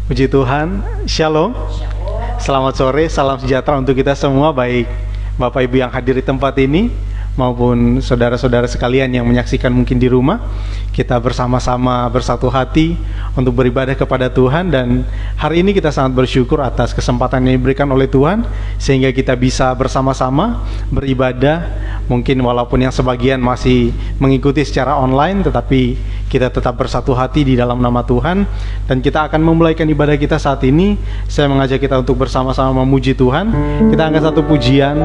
Puji Tuhan, Shalom. Selamat sore, salam sejahtera untuk kita semua, baik Bapak Ibu yang hadir di tempat ini maupun saudara-saudara sekalian yang menyaksikan mungkin di rumah. Kita bersama-sama bersatu hati untuk beribadah kepada Tuhan, dan hari ini kita sangat bersyukur atas kesempatan yang diberikan oleh Tuhan sehingga kita bisa bersama-sama beribadah. Mungkin walaupun yang sebagian masih mengikuti secara online, tetapi kita tetap bersatu hati di dalam nama Tuhan, dan kita akan memulaikan ibadah kita saat ini. Saya mengajak kita untuk bersama-sama memuji Tuhan. Kita angkat satu pujian,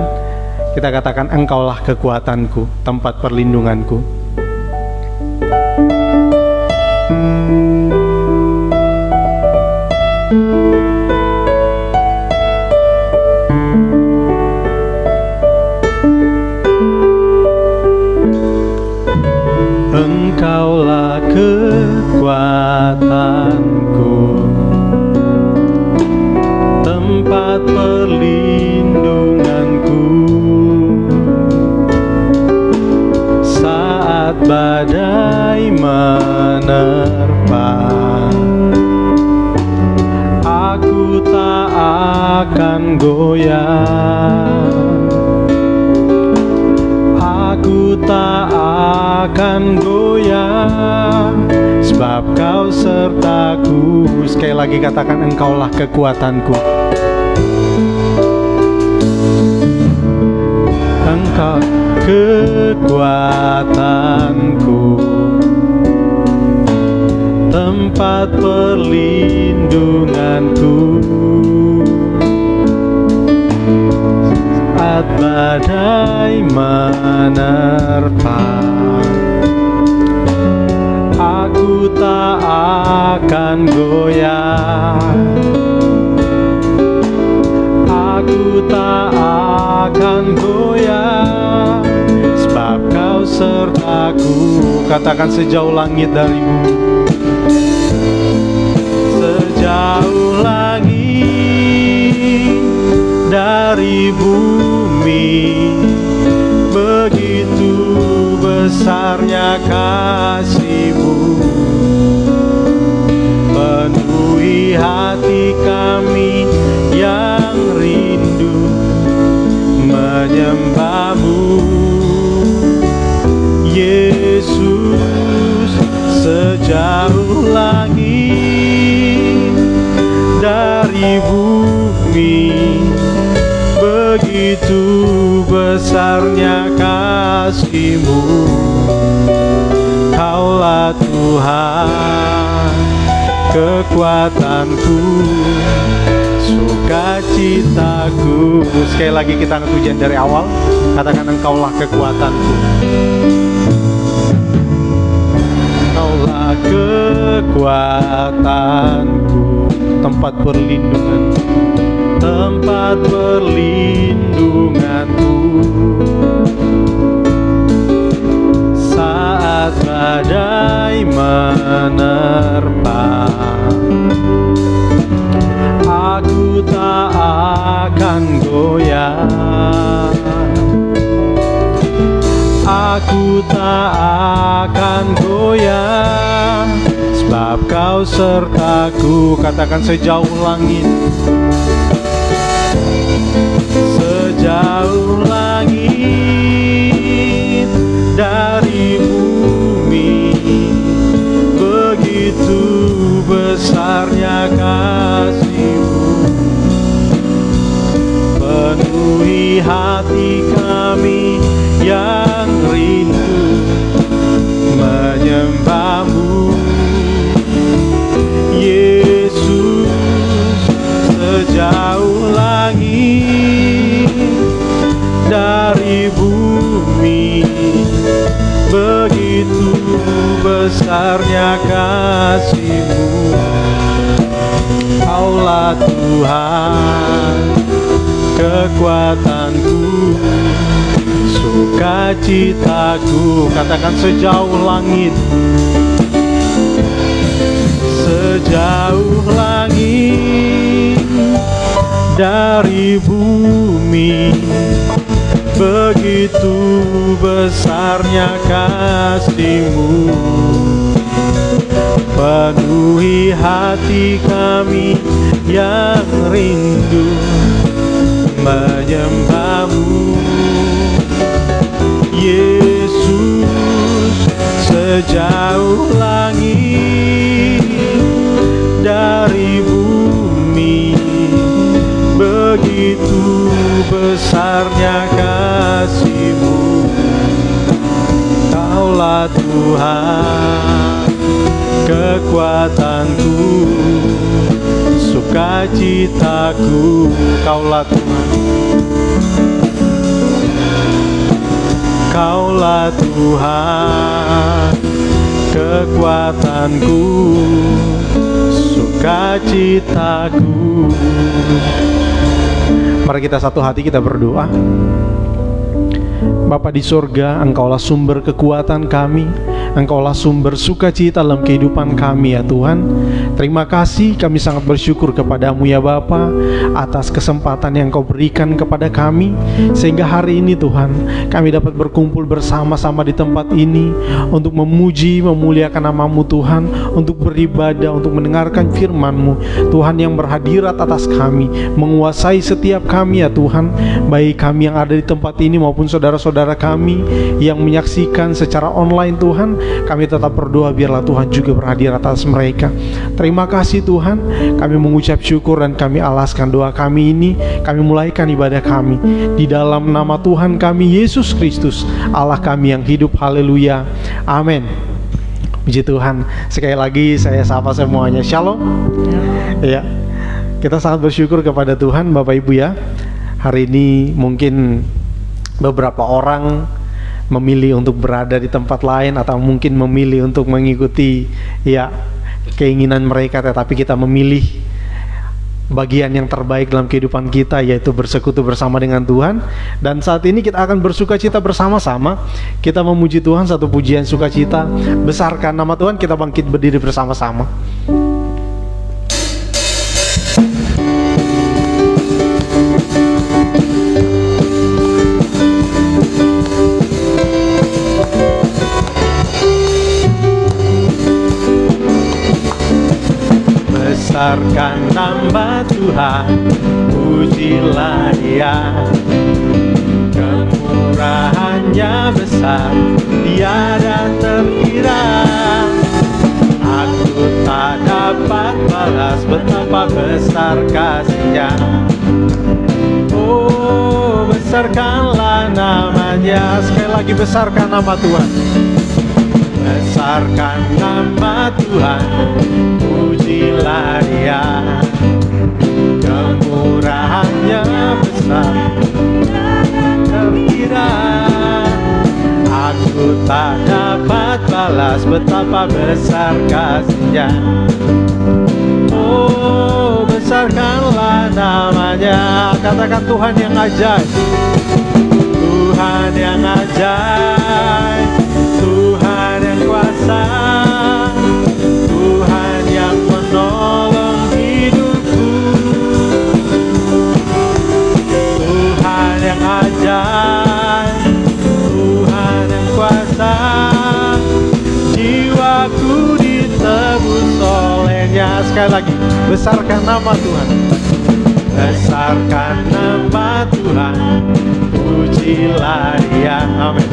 kita katakan, Engkaulah kekuatanku, tempat perlindunganku. Engkaulah kekuatanku, tempat perlindunganku. Saat badai menerpa, aku tak akan goyah. Aku tak akan goyah, sebab Kau sertaku. Sekali lagi katakan, Engkaulah kekuatanku. Engkau kekuatanku, tempat perlindunganku. Saat badai menerpa, aku tak akan goyah. Aku tak akan goyah, sebab Kau sertaku. Katakan, sejauh langit dari bumi, sejauh langit dari bumi, begitu besarnya kasih-Mu. Penuhi hati kami yang rindu menyembah-Mu, Yesus. Sejauh langit dari bumi, begitu besarnya kasih-Mu. Kaulah Tuhan, kekuatanku, sukacitaku. Sekali lagi kita angkat pujian dari awal, katakan, Engkaulah kekuatanku. Engkaulah kekuatanku, tempat perlindungan, tempat perlindunganku. Saat badai menerpa, aku tak akan goyah. Aku tak akan goyah, sebab Kau sertaku. Katakan, sejauh langit, sejauh langit dari bumi, begitu besarnya kasih-Mu. Penuhi hati kami yang rindu menyembah-Mu, Yesus. Sejauh langit dari bumi, begitu besarnya kasih-Mu. Kaulah Tuhan, kekuatanku, sukacitaku. Katakan, sejauh langit, sejauh langit dari bumi, begitu besarnya kasih-Mu. penuhi hati kami yang rindu menyembah-Mu. Yesus, sejauh langit dari bumi, begitu besarnya kasih-Mu. Kaulah Tuhan, kekuatanku, sukacitaku. Kaulah Tuhan, Kaulah Tuhan, kekuatanku, sukacitaku. Mari kita satu hati, kita berdoa. Bapa di surga, Engkaulah sumber kekuatan kami, Engkaulah sumber sukacita dalam kehidupan kami ya Tuhan. Terima kasih, kami sangat bersyukur kepada-Mu ya Bapa atas kesempatan yang Kau berikan kepada kami, sehingga hari ini Tuhan kami dapat berkumpul bersama-sama di tempat ini untuk memuji, memuliakan nama-Mu Tuhan, untuk beribadah, untuk mendengarkan firman-Mu Tuhan yang berhadirat atas kami, menguasai setiap kami ya Tuhan, baik kami yang ada di tempat ini maupun saudara-saudara kami yang menyaksikan secara online Tuhan. Kami tetap berdoa biarlah Tuhan juga berhadirat atas mereka. Terima kasih Tuhan, kami mengucap syukur dan kami alaskan doa kami ini. Kami mulaikan ibadah kami di dalam nama Tuhan kami Yesus Kristus, Allah kami yang hidup. Haleluya, amin. Puji Tuhan. Sekali lagi saya sapa semuanya, shalom. Ya, kita sangat bersyukur kepada Tuhan Bapak Ibu ya. Hari ini mungkin beberapa orang memilih untuk berada di tempat lain, atau mungkin memilih untuk mengikuti ya keinginan mereka, tetapi kita memilih bagian yang terbaik dalam kehidupan kita, yaitu bersekutu bersama dengan Tuhan. Dan saat ini kita akan bersukacita bersama-sama. Kita memuji Tuhan, satu pujian sukacita, besarkan nama Tuhan. Kita bangkit berdiri bersama-sama. Besarkan nama Tuhan, pujilah Dia, kemurahannya besar, tiada terkira. Aku tak dapat balas betapa besar kasih-Nya. Oh, besarkanlah namanya. Sekali lagi, besarkan nama Tuhan. Besarkan nama Tuhan, pujilah Dia, kemurahannya besar, terkira. Aku tak dapat balas betapa besar kasih-Nya. Oh, besarkanlah namanya. Katakan Tuhan yang ajaib, Tuhan yang ajaib, Tuhan yang kuasa, Tuhan yang menolong hidupku, Tuhan yang ajaib, Tuhan yang kuasa, jiwaku ditebus oleh-Nya. Sekali lagi, besarkan nama Tuhan, besarkan nama Tuhan, pujilah Dia, amin.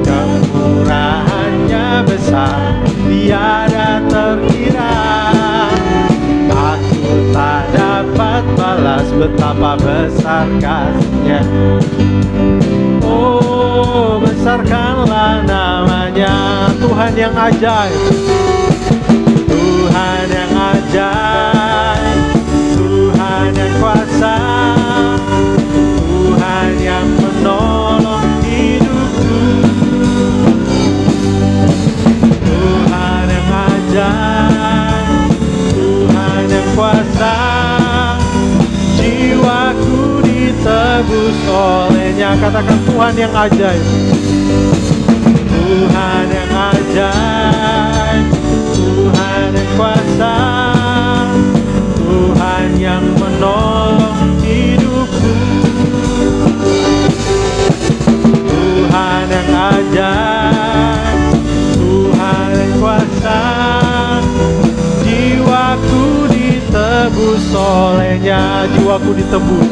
Kemurahannya besar, tiada terkira. Aku tak dapat balas betapa besar kasih-Nya. Oh, besarkanlah namanya. Tuhan yang ajaib, Tuhan yang ajaib, Tuhan yang kuasa, Tuhan yang menolong hidupku, Tuhan yang ajaib, Tuhan yang kuasa, jiwaku ditebus oleh-Nya. Katakan Tuhan yang ajaib, Tuhan yang ajaib, Tuhan yang kuasa, Tuhan yang menolong hidupku, Tuhan yang ajaib, Tuhan yang kuasa, ditebus olehnya, jiwaku ditebus.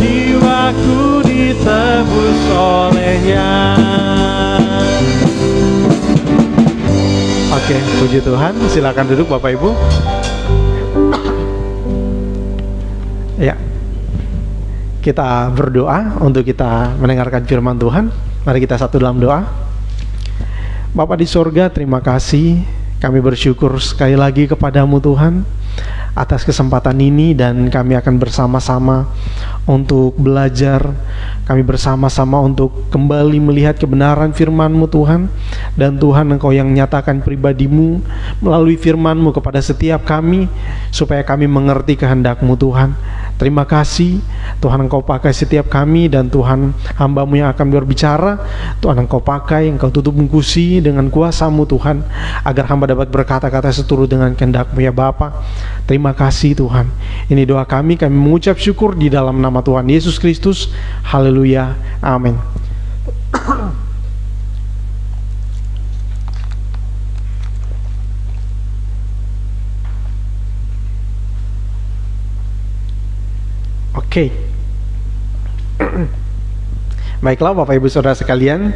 Jiwaku ditebus olehnya. Oke, puji Tuhan. Silakan duduk Bapak Ibu. Ya, kita berdoa untuk kita mendengarkan firman Tuhan. Mari kita satu dalam doa. Bapa di sorga, terima kasih. Kami bersyukur sekali lagi kepadamu Tuhan atas kesempatan ini, dan kami akan bersama-sama untuk belajar. Kami bersama-sama untuk kembali melihat kebenaran firman-Mu Tuhan. Dan Tuhan, Engkau yang nyatakan pribadi-Mu melalui firman-Mu kepada setiap kami, supaya kami mengerti kehendak-Mu Tuhan. Terima kasih Tuhan, Engkau pakai setiap kami, dan Tuhan, hamba-Mu yang akan berbicara, Tuhan Engkau pakai, Engkau tutup bungkusi dengan kuasa-Mu Tuhan, agar hamba dapat berkata-kata seturut dengan kehendak-Mu ya Bapa. Terima kasih Tuhan. Ini doa kami mengucap syukur di dalam nama Tuhan Yesus Kristus. Haleluya, amin. Oke. Baiklah Bapak Ibu Saudara sekalian,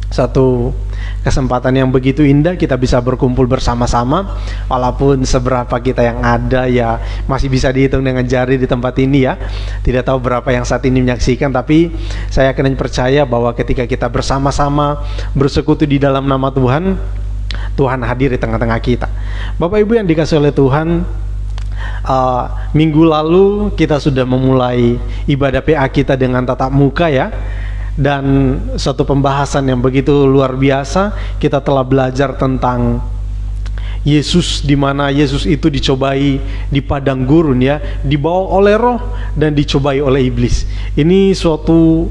satu kesempatan yang begitu indah kita bisa berkumpul bersama-sama. Walaupun seberapa kita yang ada ya masih bisa dihitung dengan jari di tempat ini ya. Tidak tahu berapa yang saat ini menyaksikan, tapi saya akan percaya bahwa ketika kita bersama-sama bersekutu di dalam nama Tuhan, Tuhan hadir di tengah-tengah kita. Bapak Ibu yang dikasihi oleh Tuhan, minggu lalu kita sudah memulai ibadah PA kita dengan tatap muka ya. Dan satu pembahasan yang begitu luar biasa, kita telah belajar tentang Yesus, di mana Yesus itu dicobai di padang gurun ya, dibawa oleh roh dan dicobai oleh iblis. Ini suatu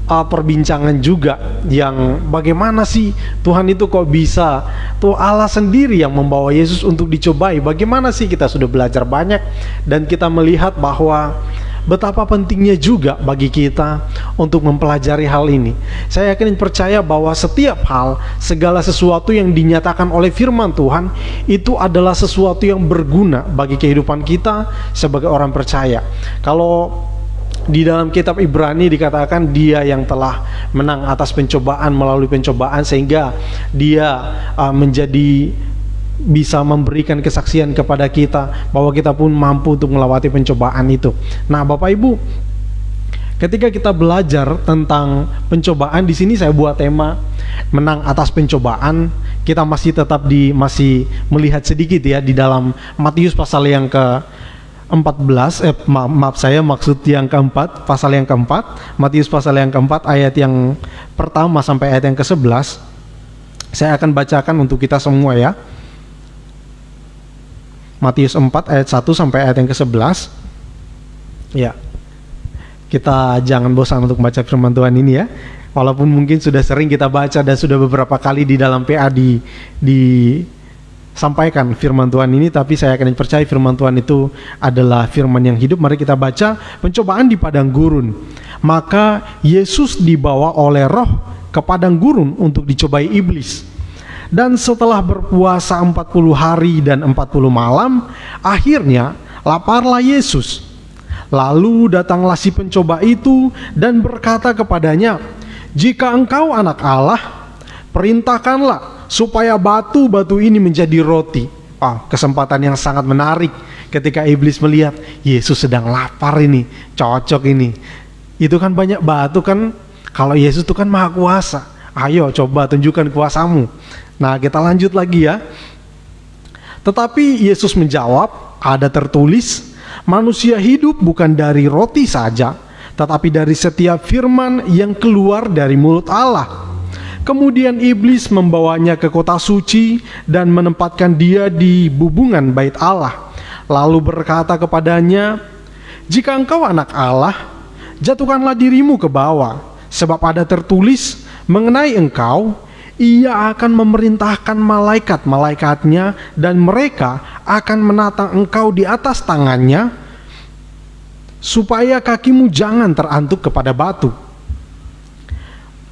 perbincangan juga yang bagaimana sih Tuhan itu kok bisa, tuh Allah sendiri yang membawa Yesus untuk dicobai. Bagaimana sih, kita sudah belajar banyak dan kita melihat bahwa betapa pentingnya juga bagi kita untuk mempelajari hal ini. Saya yakin percaya bahwa setiap hal, segala sesuatu yang dinyatakan oleh firman Tuhan itu adalah sesuatu yang berguna bagi kehidupan kita sebagai orang percaya. Kalau di dalam kitab Ibrani dikatakan dia yang telah menang atas pencobaan melalui pencobaan, sehingga dia menjadi bisa memberikan kesaksian kepada kita bahwa kita pun mampu untuk melewati pencobaan itu. Nah, Bapak Ibu, ketika kita belajar tentang pencobaan, di sini saya buat tema menang atas pencobaan. Kita masih tetap masih melihat sedikit ya di dalam Matius pasal yang ke-14, maksud yang keempat, pasal yang keempat, Matius pasal yang keempat, ayat yang pertama sampai ayat yang ke-11. Saya akan bacakan untuk kita semua ya. Matius 4 ayat 1 sampai ayat yang ke-11. Ya. Kita jangan bosan untuk baca firman Tuhan ini ya. Walaupun mungkin sudah sering kita baca dan sudah beberapa kali di dalam PA disampaikan firman Tuhan ini, tapi saya akan percaya firman Tuhan itu adalah firman yang hidup. Mari kita baca pencobaan di padang gurun. Maka Yesus dibawa oleh roh ke padang gurun untuk dicobai iblis. Dan setelah berpuasa 40 hari dan 40 malam, akhirnya laparlah Yesus. Lalu datanglah si pencoba itu dan berkata kepadanya, "Jika engkau anak Allah, perintahkanlah supaya batu-batu ini menjadi roti." Kesempatan yang sangat menarik ketika iblis melihat Yesus sedang lapar ini, cocok ini. Itu kan banyak batu kan, kalau Yesus itu kan maha kuasa. Ayo coba tunjukkan kuasamu. Nah, kita lanjut lagi ya. Tetapi Yesus menjawab, "Ada tertulis, manusia hidup bukan dari roti saja, tetapi dari setiap firman yang keluar dari mulut Allah." Kemudian iblis membawanya ke kota suci dan menempatkan dia di bubungan bait Allah. Lalu berkata kepadanya, "Jika engkau anak Allah, jatuhkanlah dirimu ke bawah, sebab ada tertulis mengenai engkau, Ia akan memerintahkan malaikat-malaikatnya dan mereka akan menatang engkau di atas tangannya supaya kakimu jangan terantuk kepada batu."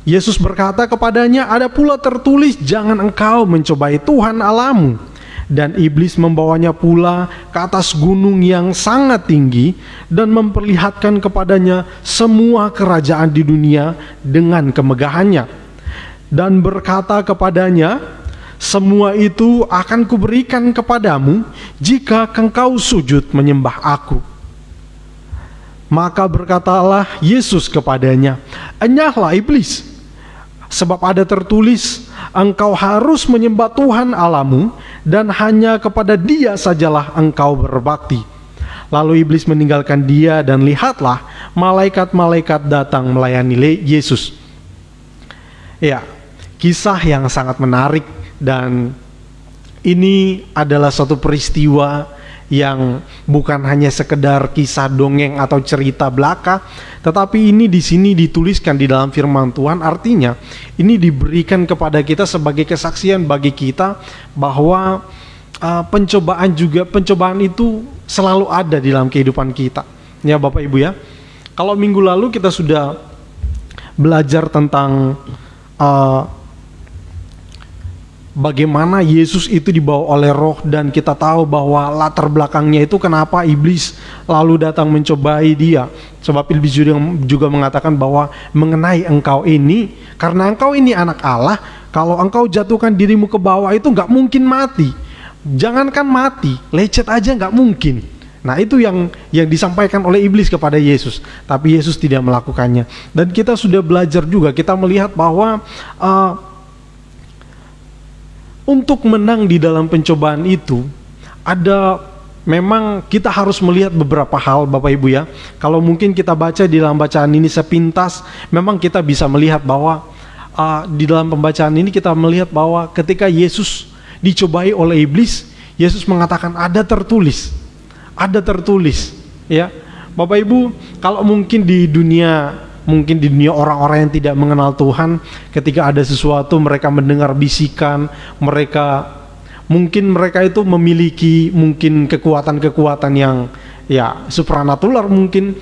Yesus berkata kepadanya, "Ada pula tertulis, jangan engkau mencobai Tuhan Allahmu." Dan iblis membawanya pula ke atas gunung yang sangat tinggi dan memperlihatkan kepadanya semua kerajaan di dunia dengan kemegahannya. Dan berkata kepadanya, semua itu akan kuberikan kepadamu jika engkau sujud menyembah aku. Maka berkatalah Yesus kepadanya, enyahlah iblis, sebab ada tertulis, engkau harus menyembah Tuhan Allahmu dan hanya kepada Dia sajalah engkau berbakti. Lalu iblis meninggalkan dia dan lihatlah malaikat-malaikat datang melayani Yesus. Ya, kisah yang sangat menarik, dan ini adalah suatu peristiwa yang bukan hanya sekedar kisah dongeng atau cerita belaka, tetapi ini di sini dituliskan di dalam firman Tuhan. Artinya ini diberikan kepada kita sebagai kesaksian bagi kita bahwa pencobaan itu selalu ada di dalam kehidupan kita. Ya Bapak Ibu ya. Kalau minggu lalu kita sudah belajar tentang bagaimana Yesus itu dibawa oleh Roh, dan kita tahu bahwa latar belakangnya itu kenapa iblis lalu datang mencobai dia. Sebab iblis juga mengatakan bahwa mengenai engkau ini, karena engkau ini anak Allah, kalau engkau jatuhkan dirimu ke bawah itu nggak mungkin mati. Jangankan mati, lecet aja nggak mungkin. Nah itu yang disampaikan oleh iblis kepada Yesus, tapi Yesus tidak melakukannya. Dan kita sudah belajar juga, kita melihat bahwa untuk menang di dalam pencobaan itu, memang kita harus melihat beberapa hal Bapak Ibu ya. Kalau mungkin kita baca di dalam bacaan ini sepintas, memang kita bisa melihat bahwa di dalam pembacaan ini kita melihat bahwa ketika Yesus dicobai oleh iblis, Yesus mengatakan ada tertulis ya. Bapak Ibu, kalau mungkin di dunia orang-orang yang tidak mengenal Tuhan, ketika ada sesuatu mereka mendengar bisikan, mereka itu memiliki mungkin kekuatan-kekuatan yang ya supranatural mungkin.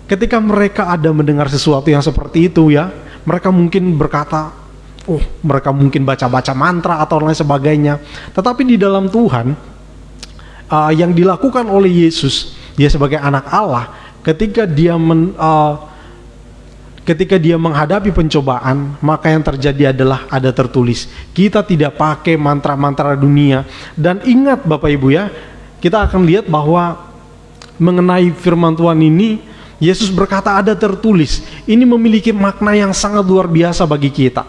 Ketika mereka ada mendengar sesuatu yang seperti itu ya, mereka mungkin berkata, mereka mungkin baca-baca mantra atau lain sebagainya. Tetapi di dalam Tuhan, yang dilakukan oleh Yesus, dia sebagai anak Allah, ketika dia menghadapi pencobaan, maka yang terjadi adalah ada tertulis. Kita tidak pakai mantra-mantra dunia. Dan ingat Bapak Ibu ya, kita akan lihat bahwa mengenai firman Tuhan ini, Yesus berkata ada tertulis. Ini memiliki makna yang sangat luar biasa bagi kita.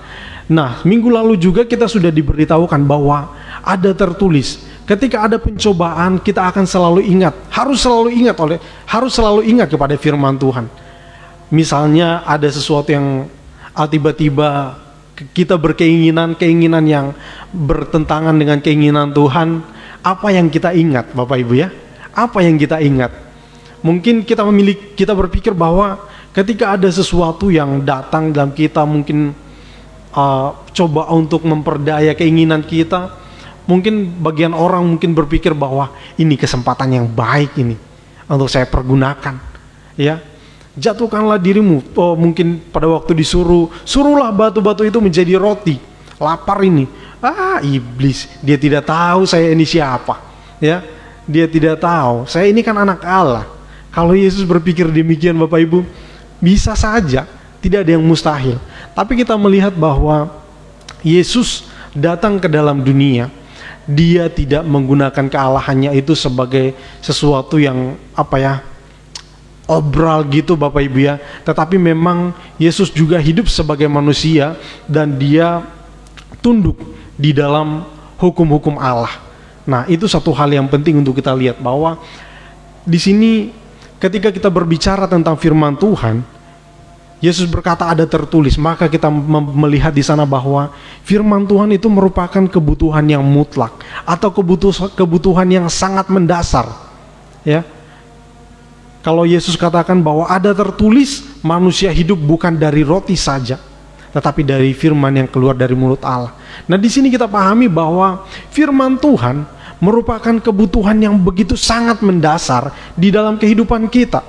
Nah, minggu lalu juga kita sudah diberitahukan bahwa ada tertulis. Ketika ada pencobaan, kita akan selalu ingat, harus selalu ingat kepada firman Tuhan. Misalnya ada sesuatu yang tiba-tiba kita berkeinginan yang bertentangan dengan keinginan Tuhan, apa yang kita ingat Bapak Ibu ya? Apa yang kita ingat? Mungkin kita berpikir bahwa ketika ada sesuatu yang datang dalam kita, mungkin coba untuk memperdaya keinginan kita, mungkin bagian orang mungkin berpikir bahwa ini kesempatan yang baik ini untuk saya pergunakan ya. Jatuhkanlah dirimu, mungkin pada waktu suruhlah batu-batu itu menjadi roti. Lapar ini, iblis, dia tidak tahu saya ini siapa, ya. Dia tidak tahu, saya ini kan anak Allah. Kalau Yesus berpikir demikian Bapak Ibu, bisa saja, tidak ada yang mustahil. Tapi kita melihat bahwa Yesus datang ke dalam dunia, dia tidak menggunakan kealahannya itu sebagai sesuatu yang obral gitu Bapak Ibu ya. Tetapi memang Yesus juga hidup sebagai manusia, dan dia tunduk di dalam hukum-hukum Allah. Nah, itu satu hal yang penting untuk kita lihat, bahwa di sini ketika kita berbicara tentang firman Tuhan, Yesus berkata ada tertulis, maka kita melihat di sana bahwa firman Tuhan itu merupakan kebutuhan yang mutlak atau kebutuhan yang sangat mendasar ya. Kalau Yesus katakan bahwa ada tertulis, manusia hidup bukan dari roti saja, tetapi dari firman yang keluar dari mulut Allah. Nah, di sini kita pahami bahwa firman Tuhan merupakan kebutuhan yang begitu sangat mendasar di dalam kehidupan kita.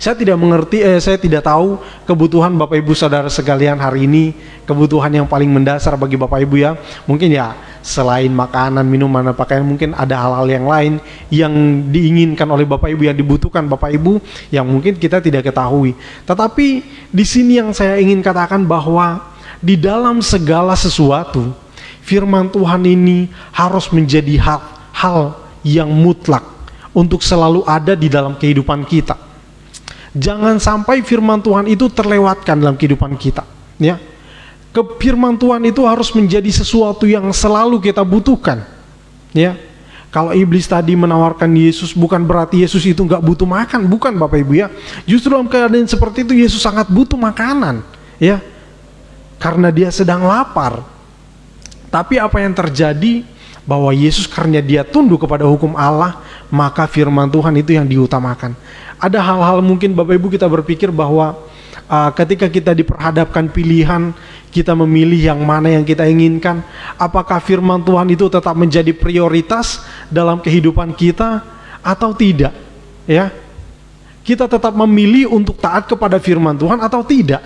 Saya tidak mengerti, saya tidak tahu kebutuhan Bapak Ibu Saudara sekalian hari ini, kebutuhan yang paling mendasar bagi Bapak Ibu ya. Mungkin ya selain makanan, minuman, pakaian, mungkin ada hal-hal yang lain yang diinginkan oleh Bapak Ibu, yang dibutuhkan Bapak Ibu, yang mungkin kita tidak ketahui. Tetapi di sini yang saya ingin katakan bahwa di dalam segala sesuatu, firman Tuhan ini harus menjadi hal yang mutlak untuk selalu ada di dalam kehidupan kita. Jangan sampai firman Tuhan itu terlewatkan dalam kehidupan kita, ya. Firman Tuhan itu harus menjadi sesuatu yang selalu kita butuhkan, ya. Kalau iblis tadi menawarkan Yesus, bukan berarti Yesus itu nggak butuh makan, bukan Bapak Ibu ya. Justru dalam keadaan seperti itu Yesus sangat butuh makanan, ya, karena dia sedang lapar. Tapi apa yang terjadi? Bahwa Yesus karena dia tunduk kepada hukum Allah, maka firman Tuhan itu yang diutamakan. Ada hal-hal mungkin Bapak Ibu kita berpikir bahwa ketika kita diperhadapkan pilihan, kita memilih yang mana yang kita inginkan, apakah firman Tuhan itu tetap menjadi prioritas dalam kehidupan kita atau tidak, ya? Kita tetap memilih untuk taat kepada firman Tuhan atau tidak.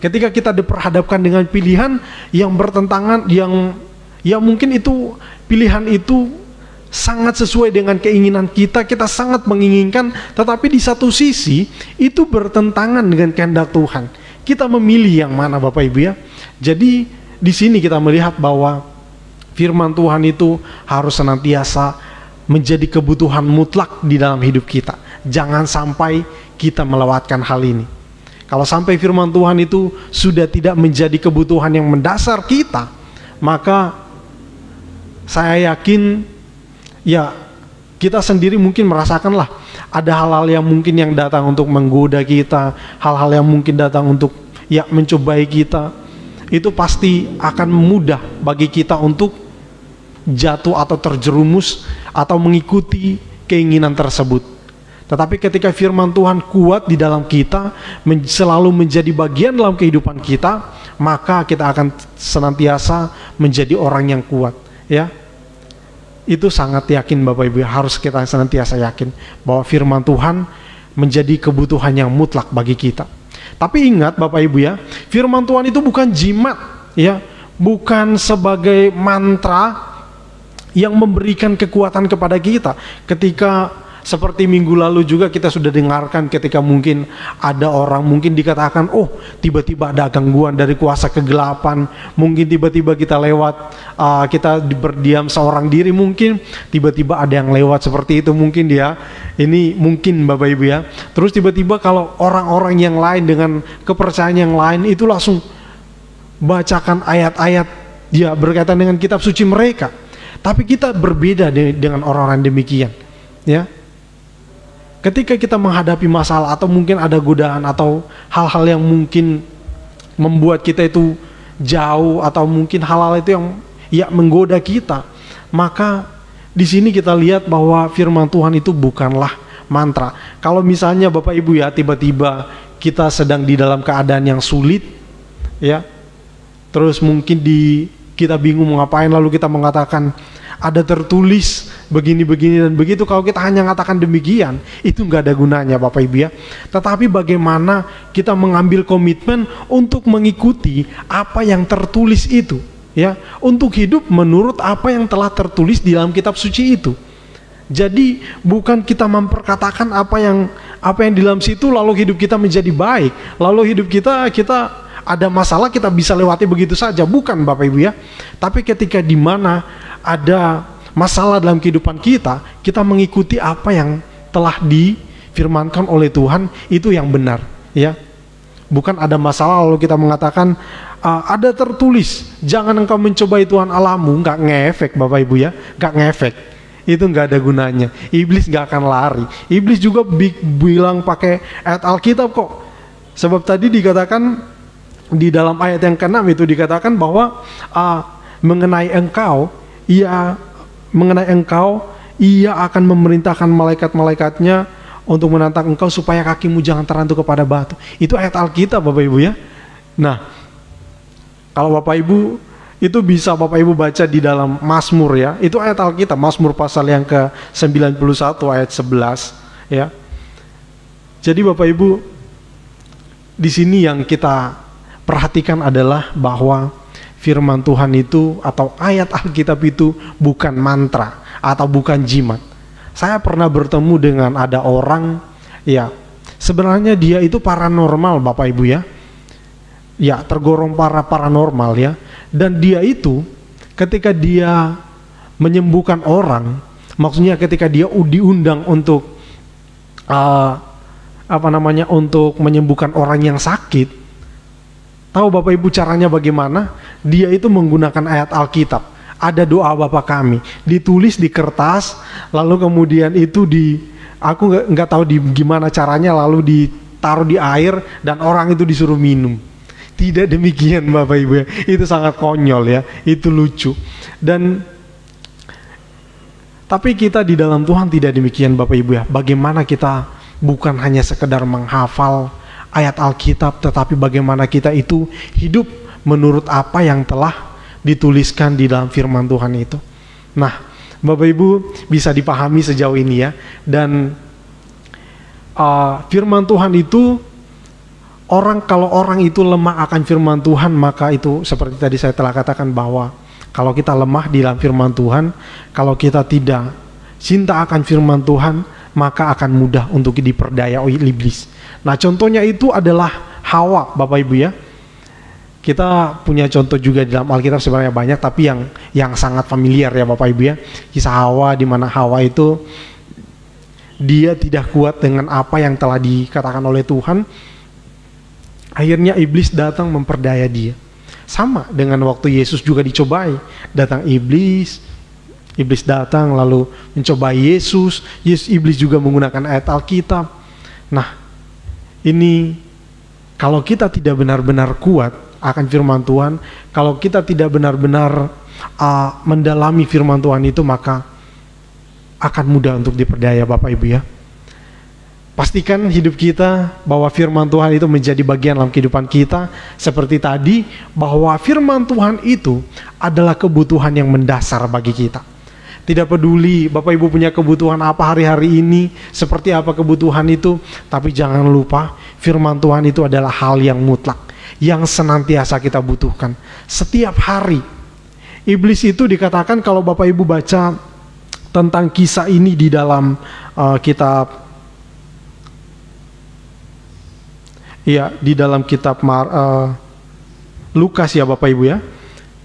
Ketika kita diperhadapkan dengan pilihan yang bertentangan, yang mungkin itu pilihan itu sangat sesuai dengan keinginan kita, kita sangat menginginkan, tetapi di satu sisi itu bertentangan dengan kehendak Tuhan. Kita memilih yang mana Bapak Ibu ya. Jadi di sini kita melihat bahwa firman Tuhan itu harus senantiasa menjadi kebutuhan mutlak di dalam hidup kita. Jangan sampai kita melewatkan hal ini. Kalau sampai firman Tuhan itu sudah tidak menjadi kebutuhan yang mendasar kita, maka saya yakin ya kita sendiri mungkin merasakanlah ada hal-hal yang mungkin yang datang untuk menggoda kita, hal-hal yang mungkin datang untuk ya mencobai kita. Itu pasti akan mudah bagi kita untuk jatuh atau terjerumus atau mengikuti keinginan tersebut. Tetapi ketika firman Tuhan kuat di dalam kita, selalu menjadi bagian dalam kehidupan kita, maka kita akan senantiasa menjadi orang yang kuat. Ya, itu sangat yakin Bapak Ibu, harus kita senantiasa yakin bahwa firman Tuhan menjadi kebutuhan yang mutlak bagi kita. Tapi ingat Bapak Ibu ya, firman Tuhan itu bukan jimat, ya, bukan sebagai mantra yang memberikan kekuatan kepada kita. Ketika seperti minggu lalu juga kita sudah dengarkan ketika mungkin ada orang mungkin dikatakan, oh tiba-tiba ada gangguan dari kuasa kegelapan, mungkin tiba-tiba kita lewat, kita berdiam seorang diri, mungkin tiba-tiba ada yang lewat seperti itu mungkin dia, ini mungkin Bapak Ibu ya. Terus tiba-tiba kalau orang-orang yang lain dengan kepercayaan yang lain itu langsung bacakan ayat-ayat dia berkaitan dengan kitab suci mereka. Tapi kita berbeda dengan orang-orang demikian, ya. Ketika kita menghadapi masalah atau mungkin ada godaan atau hal-hal yang mungkin membuat kita itu jauh atau mungkin hal-hal itu yang ya menggoda kita, maka di sini kita lihat bahwa firman Tuhan itu bukanlah mantra. Kalau misalnya Bapak Ibu ya tiba-tiba kita sedang di dalam keadaan yang sulit, ya, terus mungkin kita bingung mau ngapain, lalu kita mengatakan ada tertulis begini-begini dan begitu. Kalau kita hanya mengatakan demikian, itu nggak ada gunanya Bapak Ibu ya. Tetapi bagaimana kita mengambil komitmen untuk mengikuti apa yang tertulis itu, ya, untuk hidup menurut apa yang telah tertulis di dalam kitab suci itu. Jadi bukan kita memperkatakan apa yang di dalam situ lalu hidup kita menjadi baik, lalu hidup kita ada masalah kita bisa lewati begitu saja, bukan Bapak Ibu ya. Tapi ketika di mana ada masalah dalam kehidupan kita, kita mengikuti apa yang telah difirmankan oleh Tuhan, itu yang benar, ya. Bukan ada masalah lalu kita mengatakan ada tertulis jangan engkau mencobai Tuhan Allahmu, nggak ngefek Bapak Ibu ya, nggak ngefek. Itu nggak ada gunanya. Iblis nggak akan lari. Iblis juga bilang pakai ayat Alkitab kok. Sebab tadi dikatakan di dalam ayat yang ke-6 itu dikatakan bahwa mengenai engkau ia akan memerintahkan malaikat-malaikatnya untuk menantang engkau supaya kakimu jangan terantuk kepada batu. Itu ayat Alkitab Bapak Ibu ya. Nah, kalau Bapak Ibu itu bisa Bapak Ibu baca di dalam Mazmur ya. Itu ayat Alkitab, Mazmur pasal yang ke-91 ayat 11 ya. Jadi Bapak Ibu, di sini yang kita perhatikan adalah bahwa firman Tuhan itu atau ayat Alkitab itu bukan mantra atau bukan jimat. Saya pernah bertemu dengan ada orang, ya sebenarnya dia itu paranormal Bapak Ibu ya. Ya, tergolong paranormal ya. Dan dia itu ketika dia menyembuhkan orang, maksudnya ketika dia diundang untuk untuk menyembuhkan orang yang sakit, tahu Bapak Ibu caranya bagaimana? Dia itu menggunakan ayat Alkitab. Ada doa Bapa kami, ditulis di kertas, lalu kemudian itu aku nggak tahu gimana caranya, lalu ditaruh di air dan orang itu disuruh minum. Tidak demikian Bapak Ibu ya, itu sangat konyol ya, itu lucu. Tapi kita di dalam Tuhan tidak demikian Bapak Ibu ya. Bagaimana kita bukan hanya sekedar menghafal ayat Alkitab, tetapi bagaimana kita itu hidup menurut apa yang telah dituliskan di dalam firman Tuhan itu. Nah, Bapak Ibu bisa dipahami sejauh ini ya. Dan firman Tuhan itu, kalau orang itu lemah akan firman Tuhan, maka itu seperti tadi saya telah katakan bahwa kalau kita lemah di dalam firman Tuhan, kalau kita tidak cinta akan firman Tuhan, maka akan mudah untuk diperdaya oleh iblis. Nah, contohnya itu adalah Hawa Bapak Ibu ya. Kita punya contoh juga di dalam Alkitab sebenarnya banyak, tapi yang sangat familiar ya Bapak Ibu ya. Kisah Hawa, di mana Hawa itu dia tidak kuat dengan apa yang telah dikatakan oleh Tuhan. Akhirnya iblis datang memperdaya dia. Sama dengan waktu Yesus juga dicobai. Datang iblis datang lalu mencobai Yesus. Iblis juga menggunakan ayat Alkitab. Nah, ini kalau kita tidak benar-benar kuat akan firman Tuhan, kalau kita tidak benar-benar mendalami firman Tuhan itu, maka akan mudah untuk diperdaya Bapak Ibu ya. Pastikan hidup kita bahwa firman Tuhan itu menjadi bagian dalam kehidupan kita. Seperti tadi, bahwa firman Tuhan itu adalah kebutuhan yang mendasar bagi kita. Tidak peduli Bapak Ibu punya kebutuhan apa hari-hari ini, seperti apa kebutuhan itu, tapi jangan lupa firman Tuhan itu adalah hal yang mutlak, yang senantiasa kita butuhkan setiap hari. Iblis itu dikatakan, kalau Bapak Ibu baca tentang kisah ini di dalam kitab Lukas ya Bapak Ibu ya.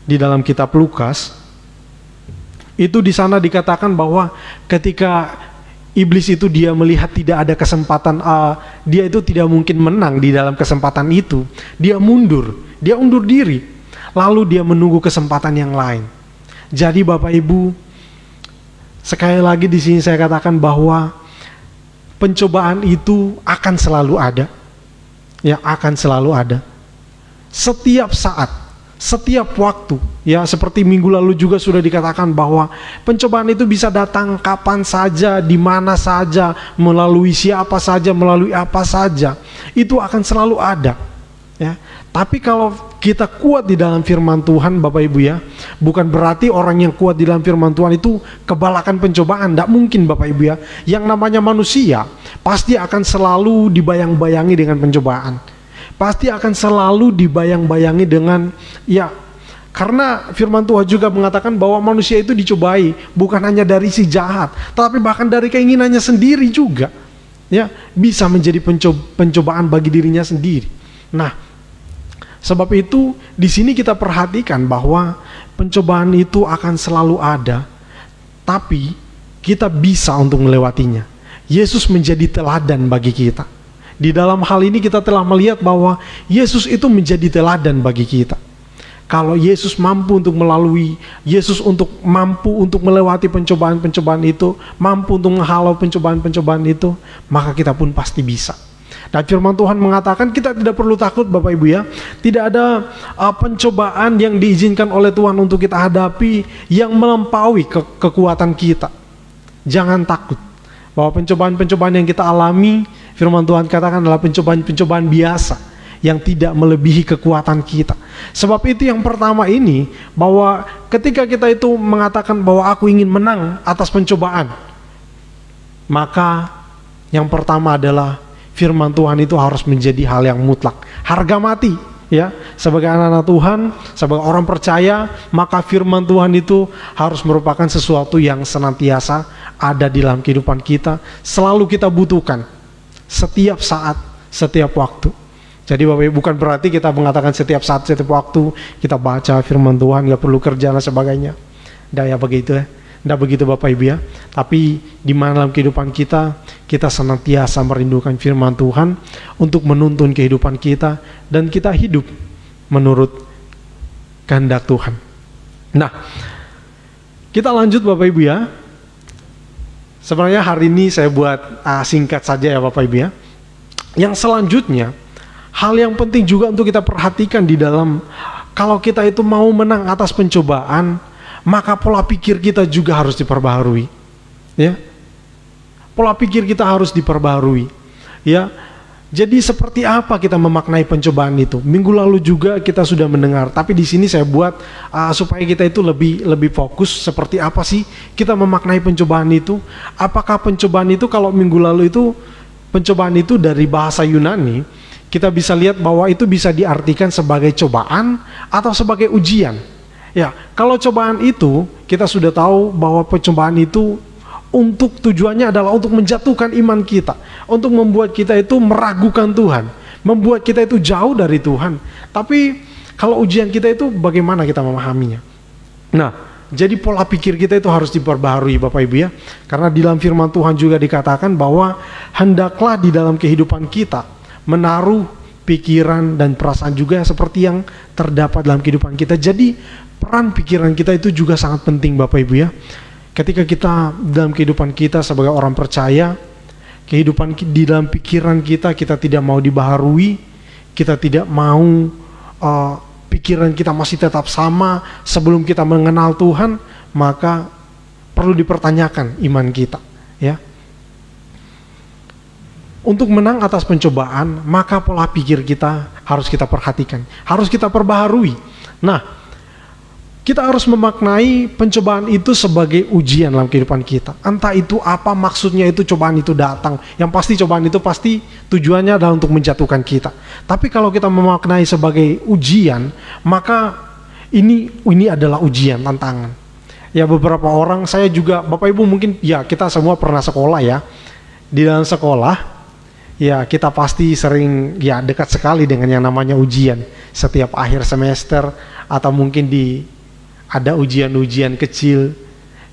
Di dalam kitab Lukas itu di sana dikatakan bahwa ketika iblis itu dia melihat tidak ada kesempatan, dia itu tidak mungkin menang di dalam kesempatan itu, dia undur diri, lalu dia menunggu kesempatan yang lain. Jadi Bapak Ibu, sekali lagi di sini saya katakan bahwa pencobaan itu akan selalu ada. Ya, akan selalu ada. Setiap saat, setiap waktu. Ya, seperti minggu lalu juga sudah dikatakan bahwa pencobaan itu bisa datang kapan saja, di mana saja, melalui siapa saja, melalui apa saja. Itu akan selalu ada. Ya. Tapi kalau kita kuat di dalam firman Tuhan Bapak Ibu ya, bukan berarti orang yang kuat di dalam firman Tuhan itu kebalakan pencobaan. Tidak mungkin Bapak Ibu ya. Yang namanya manusia pasti akan selalu dibayang-bayangi dengan pencobaan. Pasti akan selalu dibayang-bayangi dengan, ya, karena firman Tuhan juga mengatakan bahwa manusia itu dicobai bukan hanya dari si jahat, tapi bahkan dari keinginannya sendiri juga. Ya, bisa menjadi pencobaan bagi dirinya sendiri. Nah, sebab itu di sini kita perhatikan bahwa pencobaan itu akan selalu ada, tapi kita bisa untuk melewatinya. Yesus menjadi teladan bagi kita. Di dalam hal ini kita telah melihat bahwa Yesus itu menjadi teladan bagi kita. Kalau Yesus mampu untuk mampu untuk melewati pencobaan-pencobaan itu, mampu untuk menghalau pencobaan-pencobaan itu, maka kita pun pasti bisa. Dan firman Tuhan mengatakan kita tidak perlu takut Bapak Ibu ya. Tidak ada pencobaan yang diizinkan oleh Tuhan untuk kita hadapi yang melampaui kekuatan kita. Jangan takut bahwa pencobaan-pencobaan yang kita alami, firman Tuhan katakan adalah pencobaan-pencobaan biasa yang tidak melebihi kekuatan kita. Sebab itu yang pertama ini, bahwa ketika kita itu mengatakan bahwa aku ingin menang atas pencobaan, maka yang pertama adalah firman Tuhan itu harus menjadi hal yang mutlak, harga mati. Ya, sebagai anak-anak Tuhan, sebagai orang percaya, maka firman Tuhan itu harus merupakan sesuatu yang senantiasa ada di dalam kehidupan kita, selalu kita butuhkan, setiap saat, setiap waktu. Jadi Bapak Ibu, bukan berarti kita mengatakan setiap saat, setiap waktu kita baca firman Tuhan, gak perlu kerja dan sebagainya. Nggak ya begitu ya. Nggak begitu Bapak Ibu ya. Tapi di mana dalam kehidupan kita senantiasa merindukan firman Tuhan untuk menuntun kehidupan kita, dan kita hidup menurut kehendak Tuhan. Nah, kita lanjut Bapak Ibu ya. Sebenarnya hari ini saya buat singkat saja ya Bapak Ibu ya. Yang selanjutnya, hal yang penting juga untuk kita perhatikan di dalam, kalau kita itu mau menang atas pencobaan, maka pola pikir kita juga harus diperbaharui. Ya. Pola pikir kita harus diperbaharui. Ya. Jadi seperti apa kita memaknai pencobaan itu? Minggu lalu juga kita sudah mendengar, tapi di sini saya buat supaya kita itu lebih fokus, seperti apa sih kita memaknai pencobaan itu? Apakah pencobaan itu, kalau minggu lalu itu pencobaan itu dari bahasa Yunani, kita bisa lihat bahwa itu bisa diartikan sebagai cobaan atau sebagai ujian. Ya, kalau cobaan itu kita sudah tahu bahwa pencobaan itu untuk tujuannya adalah untuk menjatuhkan iman kita, untuk membuat kita itu meragukan Tuhan, membuat kita itu jauh dari Tuhan. Tapi kalau ujian kita itu bagaimana kita memahaminya? Nah, jadi pola pikir kita itu harus diperbaharui Bapak Ibu ya. Karena di dalam firman Tuhan juga dikatakan bahwa hendaklah di dalam kehidupan kita menaruh pikiran dan perasaan juga seperti yang terdapat dalam kehidupan kita. Jadi peran pikiran kita itu juga sangat penting Bapak Ibu ya. Ketika kita dalam kehidupan kita sebagai orang percaya, kehidupan di dalam pikiran kita tidak mau dibaharui, kita tidak mau pikiran kita masih tetap sama sebelum kita mengenal Tuhan, maka perlu dipertanyakan iman kita ya. Untuk menang atas pencobaan, maka pola pikir kita harus kita perhatikan, harus kita perbaharui. Nah, kita harus memaknai pencobaan itu sebagai ujian dalam kehidupan kita. Entah itu apa maksudnya itu cobaan itu datang. Yang pasti cobaan itu pasti tujuannya adalah untuk menjatuhkan kita. Tapi kalau kita memaknai sebagai ujian, maka ini adalah ujian, tantangan. Ya, beberapa orang, saya juga, Bapak Ibu mungkin, ya kita semua pernah sekolah ya. Di dalam sekolah, ya kita pasti sering ya dekat sekali dengan yang namanya ujian. Setiap akhir semester atau mungkin ada ujian-ujian kecil,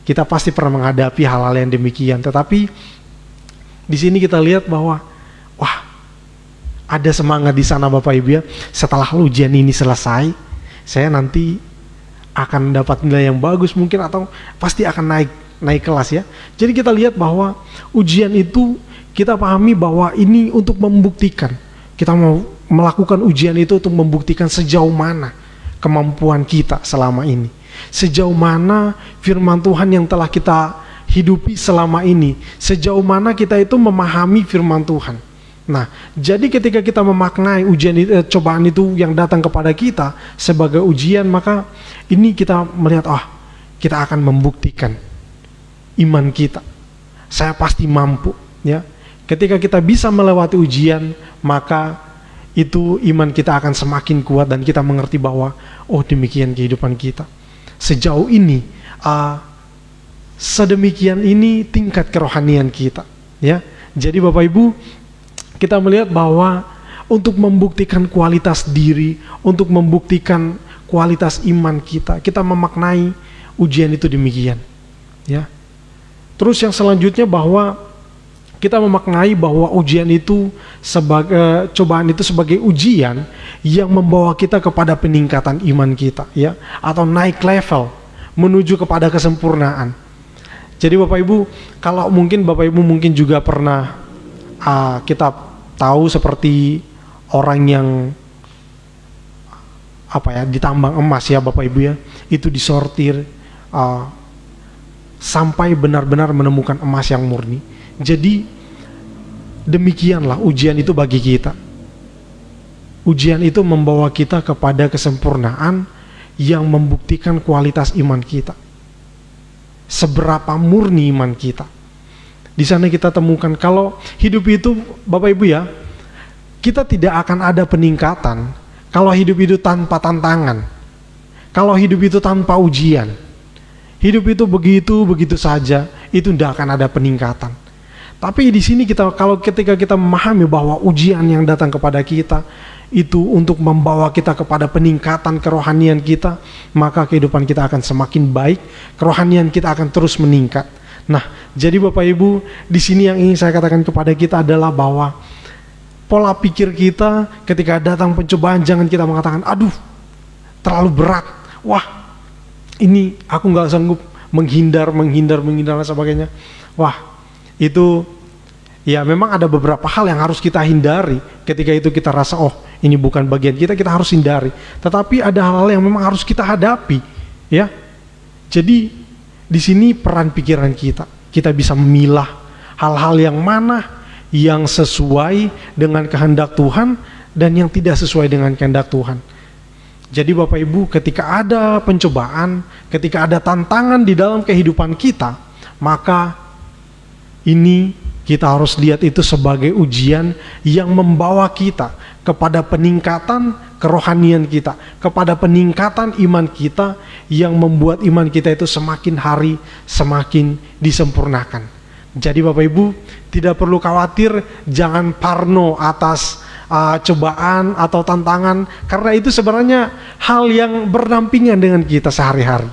kita pasti pernah menghadapi hal-hal yang demikian. Tetapi di sini kita lihat bahwa wah, ada semangat di sana Bapak Ibu ya. Setelah ujian ini selesai, saya nanti akan dapat nilai yang bagus mungkin, atau pasti akan naik kelas ya. Jadi kita lihat bahwa ujian itu kita pahami bahwa ini untuk membuktikan. Kita mau melakukan ujian itu untuk membuktikan sejauh mana kemampuan kita selama ini. Sejauh mana firman Tuhan yang telah kita hidupi selama ini, sejauh mana kita itu memahami firman Tuhan. Nah, jadi ketika kita memaknai ujian cobaan itu yang datang kepada kita sebagai ujian, maka ini kita melihat, kita akan membuktikan iman kita. Saya pasti mampu, ya. Ketika kita bisa melewati ujian, maka itu iman kita akan semakin kuat dan kita mengerti bahwa demikian kehidupan kita. Sejauh ini, sedemikian ini tingkat kerohanian kita, ya. Jadi Bapak Ibu, kita melihat bahwa untuk membuktikan kualitas diri, untuk membuktikan kualitas iman kita, kita memaknai ujian itu demikian, ya. Terus yang selanjutnya bahwa kita memaknai bahwa ujian itu sebagai cobaan itu sebagai ujian yang membawa kita kepada peningkatan iman kita, ya, atau naik level menuju kepada kesempurnaan. Jadi Bapak Ibu, kalau mungkin Bapak Ibu mungkin juga pernah kita tahu seperti orang yang ditambang emas ya Bapak Ibu ya, itu disortir sampai benar-benar menemukan emas yang murni. Jadi demikianlah ujian itu bagi kita. Ujian itu membawa kita kepada kesempurnaan yang membuktikan kualitas iman kita. Seberapa murni iman kita. Di sana kita temukan kalau hidup itu, Bapak Ibu ya, kita tidak akan ada peningkatan kalau hidup itu tanpa tantangan. Kalau hidup itu tanpa ujian. Hidup itu begitu saja, itu tidak akan ada peningkatan. Tapi di sini ketika kita memahami bahwa ujian yang datang kepada kita itu untuk membawa kita kepada peningkatan kerohanian kita, maka kehidupan kita akan semakin baik, kerohanian kita akan terus meningkat. Nah, jadi Bapak Ibu, di sini yang ingin saya katakan kepada kita adalah bahwa pola pikir kita ketika datang pencobaan, jangan kita mengatakan, aduh, terlalu berat, wah, ini aku nggak sanggup, menghindar dan sebagainya. Wah, itu ya memang ada beberapa hal yang harus kita hindari. Ketika itu kita rasa, oh ini bukan bagian kita harus hindari. Tetapi ada hal-hal yang memang harus kita hadapi, ya. Jadi di sini peran pikiran kita bisa memilah hal-hal yang mana yang sesuai dengan kehendak Tuhan dan yang tidak sesuai dengan kehendak Tuhan. Jadi Bapak Ibu, ketika ada pencobaan, ketika ada tantangan di dalam kehidupan kita, maka ini kita harus lihat itu sebagai ujian yang membawa kita kepada peningkatan kerohanian kita, kepada peningkatan iman kita, yang membuat iman kita itu semakin hari semakin disempurnakan. Jadi Bapak Ibu, tidak perlu khawatir, jangan parno atas cobaan atau tantangan, karena itu sebenarnya hal yang berdampingan dengan kita sehari-hari.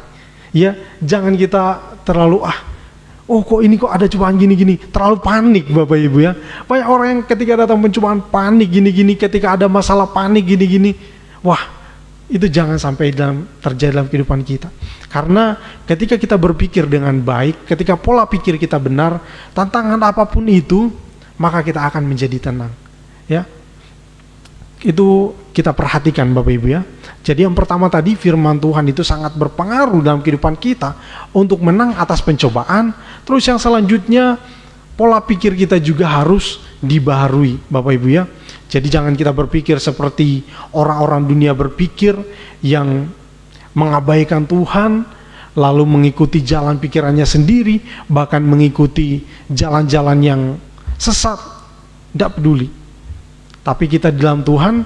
Ya, jangan kita terlalu oh kok ini kok ada cobaan gini-gini, terlalu panik Bapak Ibu ya. Banyak orang yang ketika datang pencobaan panik gini-gini, ketika ada masalah panik gini-gini. Wah, itu jangan sampai terjadi dalam kehidupan kita. Karena ketika kita berpikir dengan baik, ketika pola pikir kita benar, tantangan apapun itu, maka kita akan menjadi tenang. Ya. Itu kita perhatikan Bapak Ibu ya. Jadi yang pertama tadi, firman Tuhan itu sangat berpengaruh dalam kehidupan kita untuk menang atas pencobaan. Terus yang selanjutnya, pola pikir kita juga harus dibaharui Bapak Ibu ya. Jadi jangan kita berpikir seperti orang-orang dunia berpikir, yang mengabaikan Tuhan, lalu mengikuti jalan pikirannya sendiri, bahkan mengikuti jalan-jalan yang sesat, tidak peduli. Tapi kita di dalam Tuhan,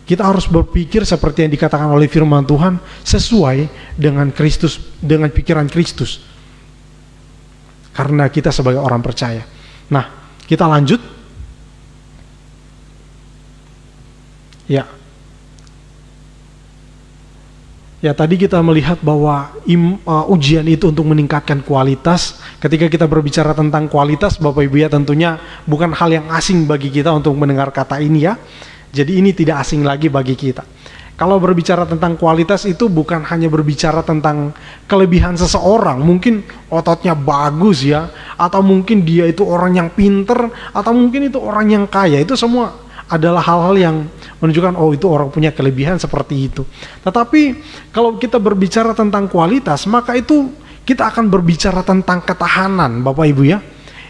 kita harus berpikir seperti yang dikatakan oleh firman Tuhan, sesuai dengan Kristus, dengan pikiran Kristus. Karena kita sebagai orang percaya. Nah, kita lanjut. Ya. Ya, tadi kita melihat bahwa ujian itu untuk meningkatkan kualitas. Ketika kita berbicara tentang kualitas, Bapak Ibu ya, tentunya bukan hal yang asing bagi kita untuk mendengar kata ini ya. Jadi ini tidak asing lagi bagi kita. Kalau berbicara tentang kualitas itu bukan hanya berbicara tentang kelebihan seseorang, mungkin ototnya bagus ya, atau mungkin dia itu orang yang pinter, atau mungkin itu orang yang kaya. Itu semua adalah hal-hal yang menunjukkan, oh itu orang punya kelebihan seperti itu. Tetapi kalau kita berbicara tentang kualitas, maka itu kita akan berbicara tentang ketahanan Bapak Ibu ya.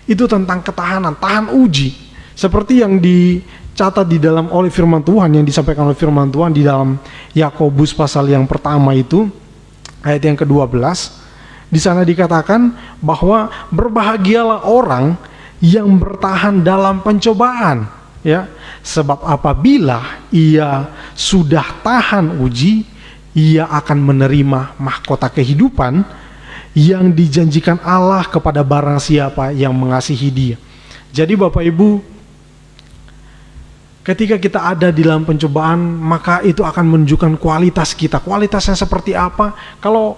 Itu tentang ketahanan, tahan uji. Seperti yang dicatat di dalam oleh firman Tuhan, yang disampaikan oleh firman Tuhan di dalam Yakobus pasal yang pertama itu, ayat yang ke-12. Di sana dikatakan bahwa berbahagialah orang yang bertahan dalam pencobaan. Ya, sebab apabila ia sudah tahan uji, ia akan menerima mahkota kehidupan yang dijanjikan Allah kepada barang siapa yang mengasihi Dia. Jadi Bapak Ibu, ketika kita ada di dalam pencobaan, maka itu akan menunjukkan kualitas kita. Kualitasnya seperti apa? Kalau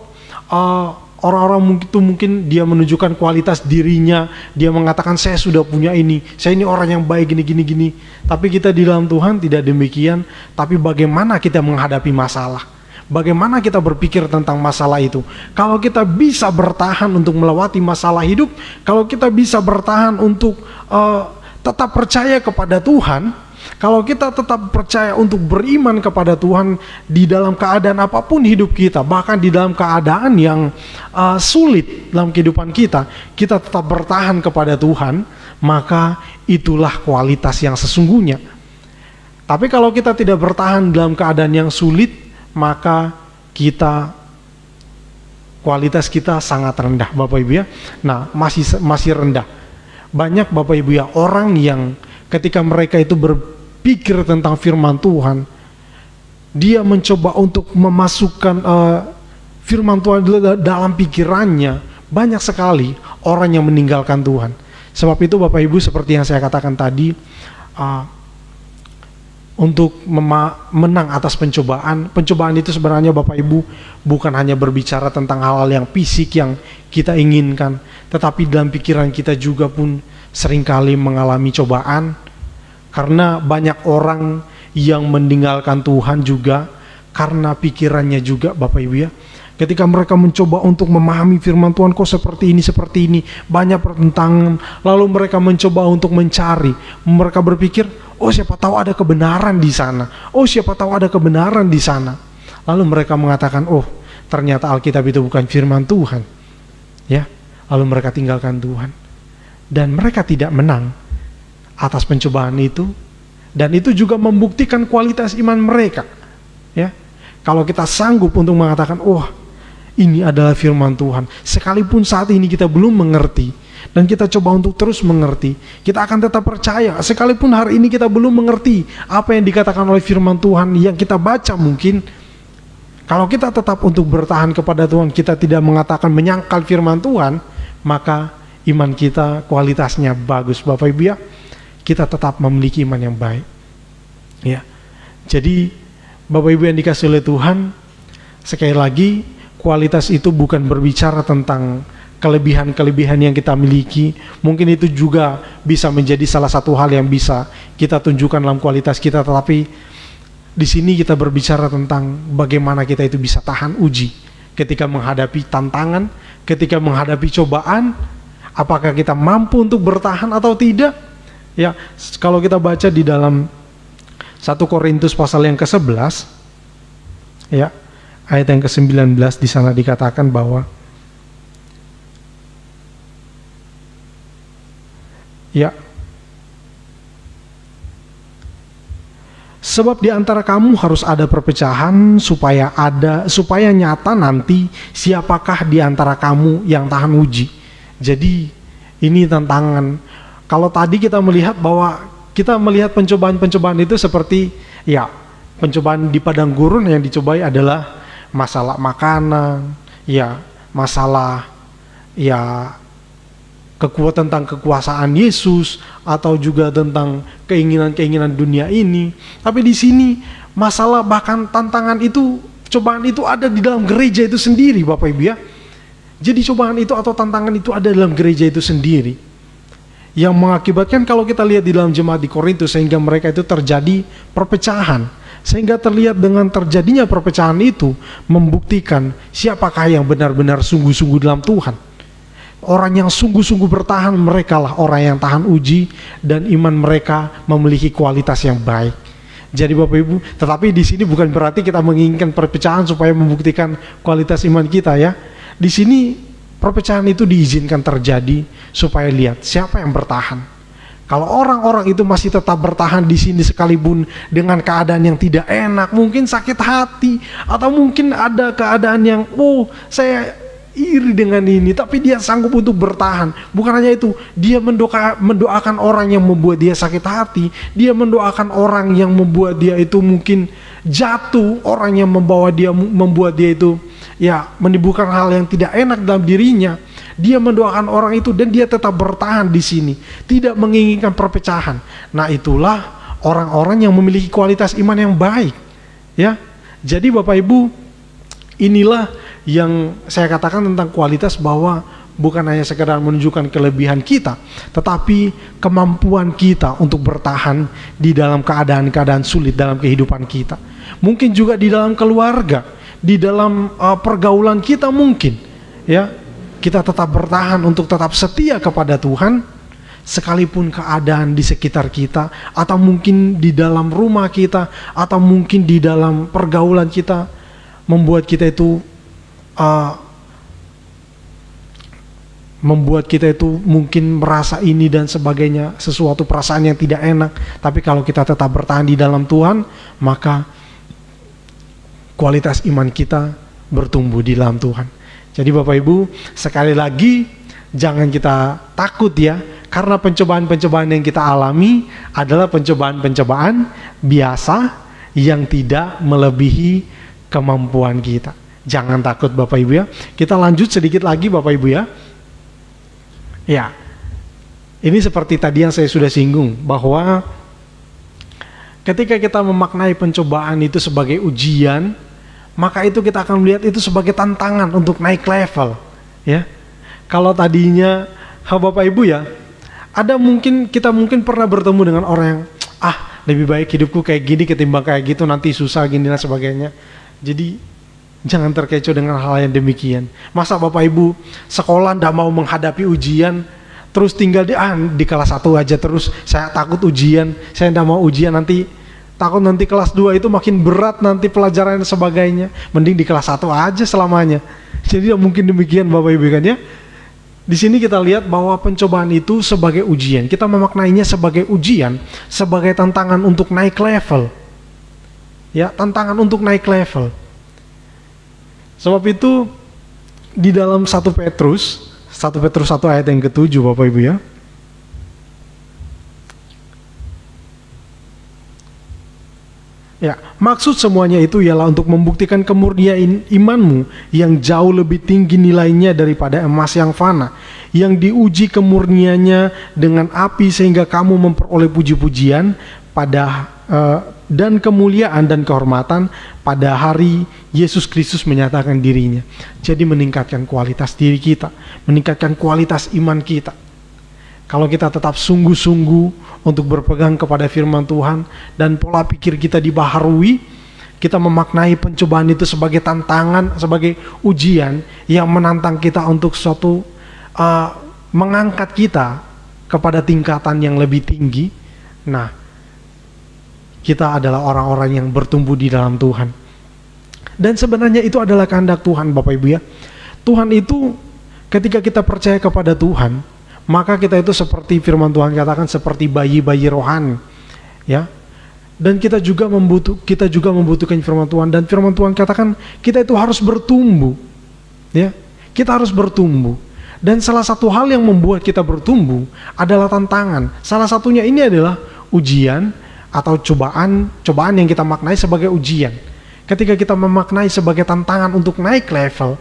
orang-orang mungkin dia menunjukkan kualitas dirinya, dia mengatakan saya sudah punya ini, saya ini orang yang baik gini. Tapi kita di dalam Tuhan tidak demikian. Tapi bagaimana kita menghadapi masalah? Bagaimana kita berpikir tentang masalah itu? Kalau kita bisa bertahan untuk melewati masalah hidup, kalau kita bisa bertahan untuk tetap percaya kepada Tuhan, kalau kita tetap percaya untuk beriman kepada Tuhan di dalam keadaan apapun hidup kita, bahkan di dalam keadaan yang sulit dalam kehidupan kita, kita tetap bertahan kepada Tuhan, maka itulah kualitas yang sesungguhnya. Tapi kalau kita tidak bertahan dalam keadaan yang sulit, maka kualitas kita sangat rendah Bapak Ibu ya. Nah, masih rendah. banyak Bapak Ibu ya orang yang ketika mereka itu berpikir tentang firman Tuhan, dia mencoba untuk memasukkan firman Tuhan dalam pikirannya. Banyak sekali orang yang meninggalkan Tuhan. Sebab itu Bapak Ibu, seperti yang saya katakan tadi, untuk menang atas pencobaan itu sebenarnya Bapak Ibu bukan hanya berbicara tentang hal-hal yang fisik yang kita inginkan, tetapi dalam pikiran kita juga pun seringkali mengalami cobaan. Karena banyak orang yang meninggalkan Tuhan juga karena pikirannya juga Bapak Ibu ya. Ketika mereka mencoba untuk memahami firman Tuhan, kok seperti ini, banyak pertentangan. Lalu mereka mencoba untuk mencari. Mereka berpikir, oh siapa tahu ada kebenaran di sana. Oh siapa tahu ada kebenaran di sana. Lalu mereka mengatakan, oh ternyata Alkitab itu bukan firman Tuhan. Ya, lalu mereka tinggalkan Tuhan. Dan mereka tidak menang atas pencobaan itu. Dan itu juga membuktikan kualitas iman mereka. Ya, kalau kita sanggup untuk mengatakan, oh ini adalah firman Tuhan, sekalipun saat ini kita belum mengerti, dan kita coba untuk terus mengerti, kita akan tetap percaya. Sekalipun hari ini kita belum mengerti apa yang dikatakan oleh firman Tuhan yang kita baca mungkin, kalau kita tetap untuk bertahan kepada Tuhan, kita tidak mengatakan menyangkal firman Tuhan, maka iman kita kualitasnya bagus Bapak Ibu ya. Kita tetap memiliki iman yang baik ya. Jadi Bapak Ibu yang dikasihi oleh Tuhan, sekali lagi kualitas itu bukan berbicara tentang kelebihan-kelebihan yang kita miliki. Mungkin itu juga bisa menjadi salah satu hal yang bisa kita tunjukkan dalam kualitas kita, tetapi di sini kita berbicara tentang bagaimana kita itu bisa tahan uji ketika menghadapi tantangan, ketika menghadapi cobaan. Apakah kita mampu untuk bertahan atau tidak? Ya, kalau kita baca di dalam 1 Korintus pasal yang ke-11 ya, ayat yang ke-19, di sana dikatakan bahwa ya, sebab di antara kamu harus ada perpecahan supaya nyata nanti siapakah di antara kamu yang tahan uji. Jadi ini tantangan. Kalau tadi kita melihat bahwa kita melihat pencobaan-pencobaan itu seperti ya, pencobaan di padang gurun yang dicobai adalah masalah makanan, ya, masalah ya tentang kekuasaan Yesus, atau juga tentang keinginan-keinginan dunia ini. Tapi di sini masalah, bahkan tantangan itu, cobaan itu ada di dalam gereja itu sendiri Bapak Ibu ya. Jadi cobaan itu atau tantangan itu ada dalam gereja itu sendiri, yang mengakibatkan kalau kita lihat di dalam jemaat di Korintus, sehingga mereka itu terjadi perpecahan. Sehingga terlihat dengan terjadinya perpecahan itu membuktikan siapakah yang benar-benar sungguh-sungguh dalam Tuhan. Orang yang sungguh-sungguh bertahan, mereka lah orang yang tahan uji dan iman mereka memiliki kualitas yang baik. Jadi Bapak Ibu, tetapi di sini bukan berarti kita menginginkan perpecahan supaya membuktikan kualitas iman kita ya. Di sini perpecahan itu diizinkan terjadi supaya lihat siapa yang bertahan. Kalau orang-orang itu masih tetap bertahan di sini sekalipun dengan keadaan yang tidak enak, mungkin sakit hati, atau mungkin ada keadaan yang, oh saya iri dengan ini, tapi dia sanggup untuk bertahan. Bukan hanya itu, dia mendoakan orang yang membuat dia sakit hati, dia mendoakan orang yang membuat dia itu mungkin jatuh, orang yang membuat dia itu ya menimbulkan hal yang tidak enak dalam dirinya. Dia mendoakan orang itu dan dia tetap bertahan di sini, tidak menginginkan perpecahan. Nah, itulah orang-orang yang memiliki kualitas iman yang baik. Ya. Jadi Bapak Ibu, inilah yang saya katakan tentang kualitas, bahwa bukan hanya sekedar menunjukkan kelebihan kita, tetapi kemampuan kita untuk bertahan di dalam keadaan-keadaan sulit dalam kehidupan kita. Mungkin juga di dalam keluarga, di dalam pergaulan kita mungkin, ya. Kita tetap bertahan untuk tetap setia kepada Tuhan, sekalipun keadaan di sekitar kita, atau mungkin di dalam rumah kita, atau mungkin di dalam pergaulan kita, membuat kita itu mungkin merasa ini dan sebagainya, sesuatu perasaan yang tidak enak. Tapi kalau kita tetap bertahan di dalam Tuhan, maka kualitas iman kita bertumbuh di dalam Tuhan. Jadi Bapak Ibu, sekali lagi jangan kita takut ya, Karena pencobaan-pencobaan yang kita alami adalah pencobaan-pencobaan biasa yang tidak melebihi kemampuan kita. Jangan takut Bapak Ibu ya. Kita lanjut sedikit lagi Bapak Ibu ya. Ya, ini seperti tadi yang saya sudah singgung, bahwa ketika kita memaknai pencobaan itu sebagai ujian, maka itu kita akan melihat itu sebagai tantangan untuk naik level. Ya, kalau tadinya Bapak Ibu ya, kita mungkin pernah bertemu dengan orang yang lebih baik hidupku kayak gini ketimbang kayak gitu, nanti susah gini dan sebagainya. Jadi jangan terkecoh dengan hal yang demikian. Masa Bapak Ibu sekolah ndak mau menghadapi ujian, terus tinggal di kelas 1 aja terus, saya takut ujian, saya ndak mau ujian, nanti takut nanti kelas 2 itu makin berat nanti pelajaran dan sebagainya. Mending di kelas 1 aja selamanya. Jadi tidak mungkin demikian Bapak Ibu kan ya. Di sini kita lihat bahwa pencobaan itu sebagai ujian. Kita memaknainya sebagai ujian, sebagai tantangan untuk naik level. Ya, tantangan untuk naik level. Sebab itu di dalam 1 Petrus 1 ayat yang ke-7 Bapak Ibu ya. Ya, maksud semuanya itu ialah untuk membuktikan kemurnian imanmu yang jauh lebih tinggi nilainya daripada emas yang fana, yang diuji kemurniannya dengan api sehingga kamu memperoleh puji-pujian dan kemuliaan dan kehormatan pada hari Yesus Kristus menyatakan dirinya. Jadi meningkatkan kualitas diri kita, meningkatkan kualitas iman kita. Kalau kita tetap sungguh-sungguh untuk berpegang kepada firman Tuhan dan pola pikir kita dibaharui, kita memaknai pencobaan itu sebagai tantangan, sebagai ujian yang menantang kita untuk suatu mengangkat kita kepada tingkatan yang lebih tinggi. Nah, kita adalah orang-orang yang bertumbuh di dalam Tuhan. Dan sebenarnya itu adalah kehendak Tuhan Bapak Ibu ya. Tuhan itu ketika kita percaya kepada Tuhan, maka kita itu seperti firman Tuhan katakan seperti bayi-bayi rohani, ya. Dan kita juga membutuhkan firman Tuhan, dan firman Tuhan katakan kita itu harus bertumbuh, ya. Kita harus bertumbuh. Dan salah satu hal yang membuat kita bertumbuh adalah tantangan. Salah satunya ini adalah ujian atau cobaan yang kita maknai sebagai ujian. Ketika kita memaknai sebagai tantangan untuk naik level,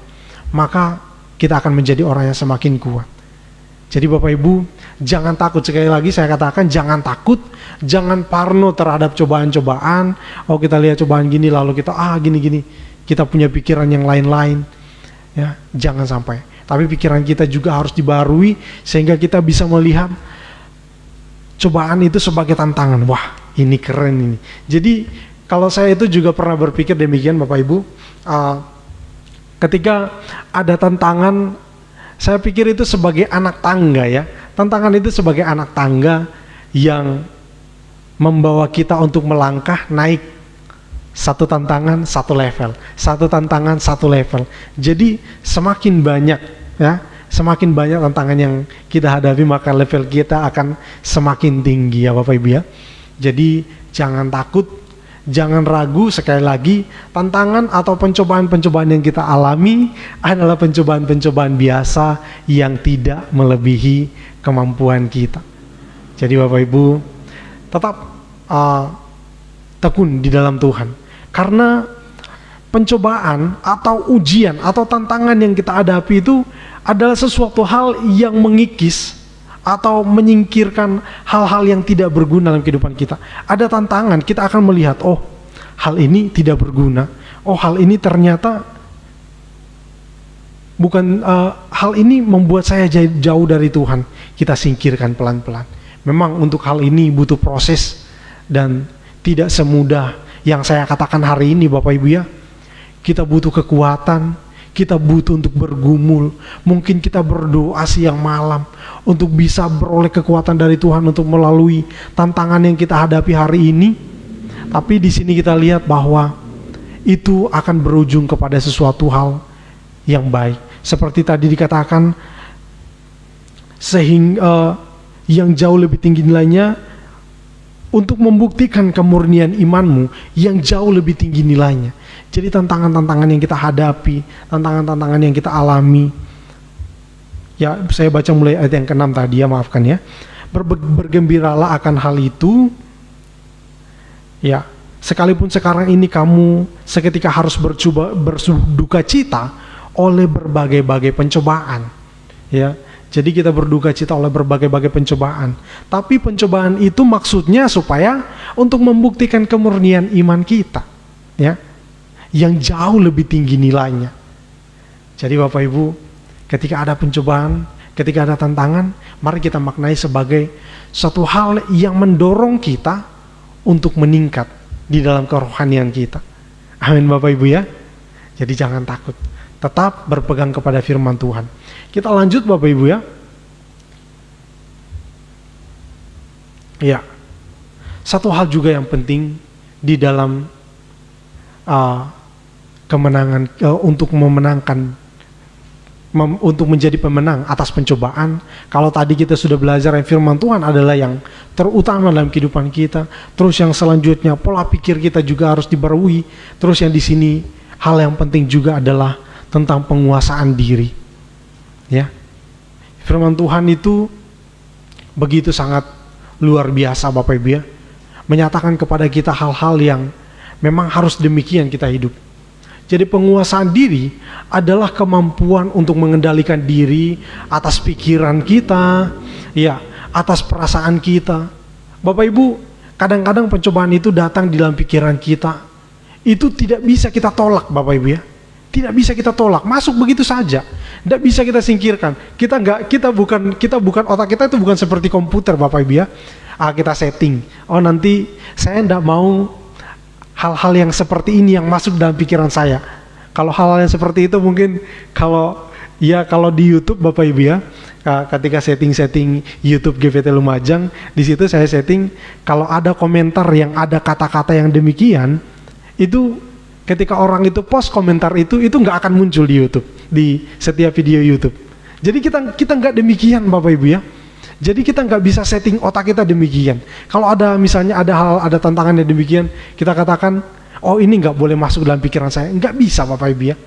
maka kita akan menjadi orang yang semakin kuat. Jadi Bapak Ibu, jangan takut. Sekali lagi saya katakan, jangan takut, jangan parno terhadap cobaan-cobaan. Oh, kita lihat cobaan gini lalu kita gini-gini, kita punya pikiran yang lain-lain. Ya, jangan sampai. Tapi pikiran kita juga harus dibarui sehingga kita bisa melihat cobaan itu sebagai tantangan. Wah, ini keren ini. Jadi kalau saya itu juga pernah berpikir demikian Bapak Ibu. Ketika ada tantangan, saya pikir itu sebagai anak tangga ya. Tantangan itu sebagai anak tangga yang membawa kita untuk melangkah naik satu tantangan, satu level. Satu tantangan, satu level. Jadi semakin banyak ya, semakin banyak tantangan yang kita hadapi, maka level kita akan semakin tinggi ya Bapak Ibu ya. Jadi jangan takut, jangan ragu. Sekali lagi, tantangan atau pencobaan-pencobaan yang kita alami adalah pencobaan-pencobaan biasa yang tidak melebihi kemampuan kita. Jadi Bapak Ibu, tetap tekun di dalam Tuhan. Karena pencobaan atau ujian atau tantangan yang kita hadapi itu adalah sesuatu hal yang mengikis atau menyingkirkan hal-hal yang tidak berguna dalam kehidupan kita. Ada tantangan, kita akan melihat, oh hal ini tidak berguna, oh hal ini ternyata bukan, hal ini membuat saya jauh dari Tuhan. Kita singkirkan pelan-pelan. Memang untuk hal ini butuh proses dan tidak semudah yang saya katakan hari ini Bapak Ibu ya. Kita butuh kekuatan, kita butuh untuk bergumul. Mungkin kita berdoa siang malam untuk bisa beroleh kekuatan dari Tuhan untuk melalui tantangan yang kita hadapi hari ini. Tapi di sini kita lihat bahwa itu akan berujung kepada sesuatu hal yang baik. Seperti tadi dikatakan, sehingga yang jauh lebih tinggi nilainya untuk membuktikan kemurnian imanmu yang jauh lebih tinggi nilainya. Jadi tantangan-tantangan yang kita hadapi, tantangan-tantangan yang kita alami, Ya, saya baca mulai ayat yang ke-6 tadi ya, maafkan ya. Bergembiralah akan hal itu. Ya, sekalipun sekarang ini kamu seketika harus berduka cita oleh berbagai-bagai pencobaan. Ya, jadi kita berduka cita oleh berbagai-bagai pencobaan. Tapi pencobaan itu maksudnya supaya untuk membuktikan kemurnian iman kita, ya, yang jauh lebih tinggi nilainya. Jadi Bapak Ibu, ketika ada pencobaan, ketika ada tantangan, mari kita maknai sebagai suatu hal yang mendorong kita untuk meningkat di dalam kerohanian kita. Amin Bapak Ibu ya. Jadi jangan takut, tetap berpegang kepada firman Tuhan. Kita lanjut Bapak Ibu ya. Ya, satu hal juga yang penting di dalam kemenangan, untuk untuk menjadi pemenang atas pencobaan. Kalau tadi kita sudah belajar yang firman Tuhan adalah yang terutama dalam kehidupan kita. Terus yang selanjutnya pola pikir kita juga harus dibarui. Terus yang di sini hal yang penting juga adalah tentang penguasaan diri. Ya, firman Tuhan itu begitu sangat luar biasa Bapak Ibu ya, menyatakan kepada kita hal-hal yang memang harus demikian kita hidup. Jadi penguasaan diri adalah kemampuan untuk mengendalikan diri atas pikiran kita, ya, atas perasaan kita. Bapak Ibu, kadang-kadang pencobaan itu datang di dalam pikiran kita. Itu tidak bisa kita tolak Bapak Ibu ya. Tidak bisa kita tolak, masuk begitu saja. Tidak bisa kita singkirkan. Kita bukan otak kita itu bukan seperti komputer Bapak Ibu ya. Kita setting. Oh nanti saya tidak mau hal-hal yang seperti ini yang masuk dalam pikiran saya. Kalau hal-hal yang seperti itu mungkin kalau di YouTube Bapak Ibu ya, ketika setting YouTube GVT Lumajang, di situ saya setting kalau ada komentar yang ada kata-kata yang demikian, itu ketika orang itu post komentar itu nggak akan muncul di YouTube, di setiap video YouTube. Jadi kita nggak demikian Bapak Ibu ya. Jadi kita nggak bisa setting otak kita demikian. Kalau ada misalnya ada tantangan yang demikian, kita katakan, oh ini nggak boleh masuk dalam pikiran saya. Nggak bisa Bapak Ibu ya.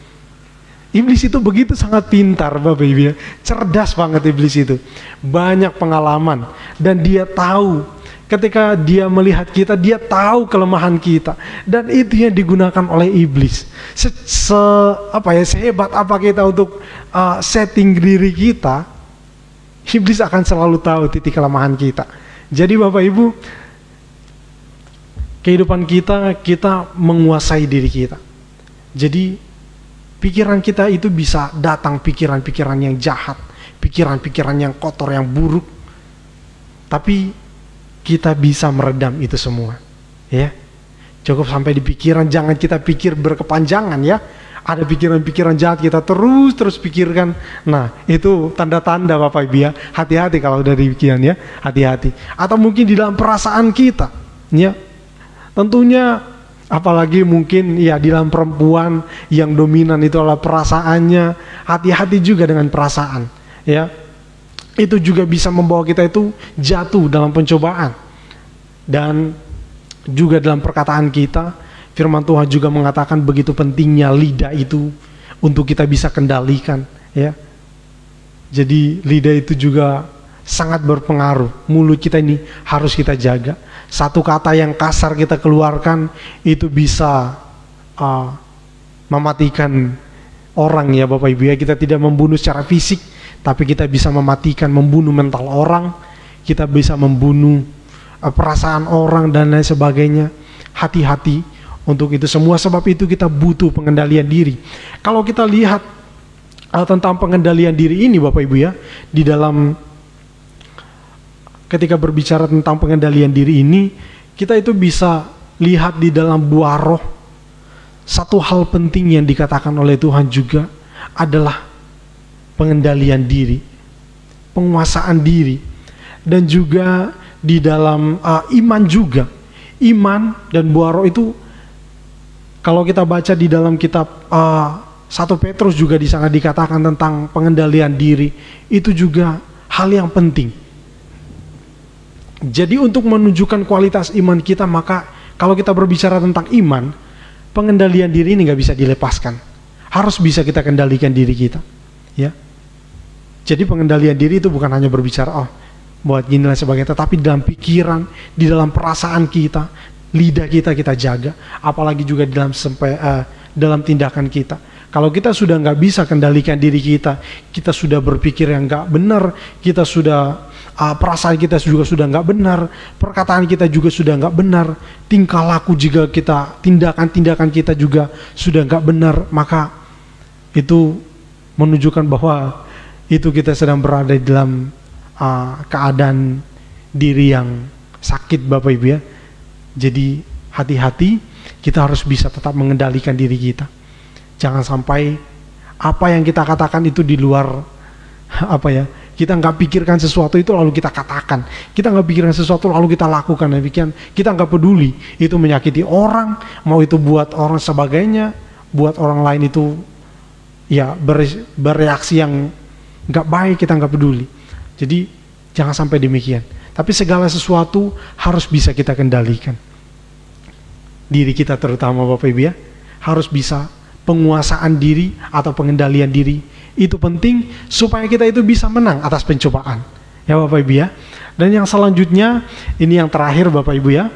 Iblis itu begitu sangat pintar Bapak Ibu ya. Cerdas banget iblis itu. Banyak pengalaman dan dia tahu. Ketika dia melihat kita, dia tahu kelemahan kita, dan itu yang digunakan oleh iblis. Sehebat apa kita untuk setting diri kita, iblis akan selalu tahu titik kelemahan kita. Jadi Bapak Ibu, kehidupan kita menguasai diri kita. Jadi pikiran kita itu bisa datang pikiran-pikiran yang jahat, pikiran-pikiran yang kotor, yang buruk, tapi kita bisa meredam itu semua, ya. Cukup sampai di pikiran, jangan kita pikir berkepanjangan ya. Ada pikiran-pikiran jahat kita terus pikirkan. Nah, itu tanda-tanda Bapak Ibu ya. Hati-hati kalau udah demikian ya, hati-hati. Atau mungkin di dalam perasaan kita, ya. Tentunya apalagi mungkin ya di dalam perempuan yang dominan itu adalah perasaannya. Hati-hati juga dengan perasaan, ya. Itu juga bisa membawa kita itu jatuh dalam pencobaan. Dan juga dalam perkataan kita, firman Tuhan juga mengatakan begitu pentingnya lidah itu untuk kita bisa kendalikan, ya. Jadi lidah itu juga sangat berpengaruh. Mulut kita ini harus kita jaga. Satu kata yang kasar kita keluarkan itu bisa mematikan orang ya Bapak Ibu ya. Kita tidak membunuh secara fisik, tapi kita bisa mematikan, membunuh mental orang, kita bisa membunuh perasaan orang dan lain sebagainya. Hati-hati untuk itu semua, sebab itu kita butuh pengendalian diri. Kalau kita lihat tentang pengendalian diri ini Bapak Ibu ya, di dalam ketika berbicara tentang pengendalian diri ini, kita itu bisa lihat di dalam buah roh. Satu hal penting yang dikatakan oleh Tuhan juga adalah pengendalian diri, penguasaan diri, dan juga di dalam iman juga. Iman dan buah roh itu kalau kita baca di dalam kitab 1 Petrus juga di sana dikatakan tentang pengendalian diri. Itu juga hal yang penting. Jadi untuk menunjukkan kualitas iman kita, maka kalau kita berbicara tentang iman, pengendalian diri ini nggak bisa dilepaskan. Harus bisa kita kendalikan diri kita, ya. Jadi pengendalian diri itu bukan hanya berbicara, oh buat gini dan sebagainya, tetapi dalam pikiran, di dalam perasaan kita, lidah kita jaga, apalagi juga dalam tindakan kita. Kalau kita sudah nggak bisa kendalikan diri kita sudah berpikir yang nggak benar, kita sudah perasaan kita juga sudah nggak benar, perkataan kita juga sudah nggak benar, tingkah laku juga kita, tindakan kita juga sudah nggak benar, maka itu menunjukkan bahwa itu kita sedang berada di dalam keadaan diri yang sakit, Bapak Ibu ya. Jadi hati-hati, kita harus bisa tetap mengendalikan diri kita. Jangan sampai apa yang kita katakan itu di luar kita nggak pikirkan sesuatu itu lalu kita katakan, kita nggak pikirkan sesuatu lalu kita lakukan, demikian kita nggak peduli itu menyakiti orang, mau itu buat orang sebagainya, buat orang lain itu ya bereaksi yang nggak baik, kita nggak peduli. Jadi jangan sampai demikian. Tapi segala sesuatu harus bisa kita kendalikan. Diri kita terutama, Bapak Ibu ya, harus bisa. Penguasaan diri atau pengendalian diri itu penting supaya kita itu bisa menang atas pencobaan, ya Bapak Ibu ya. Dan yang selanjutnya, ini yang terakhir Bapak Ibu ya.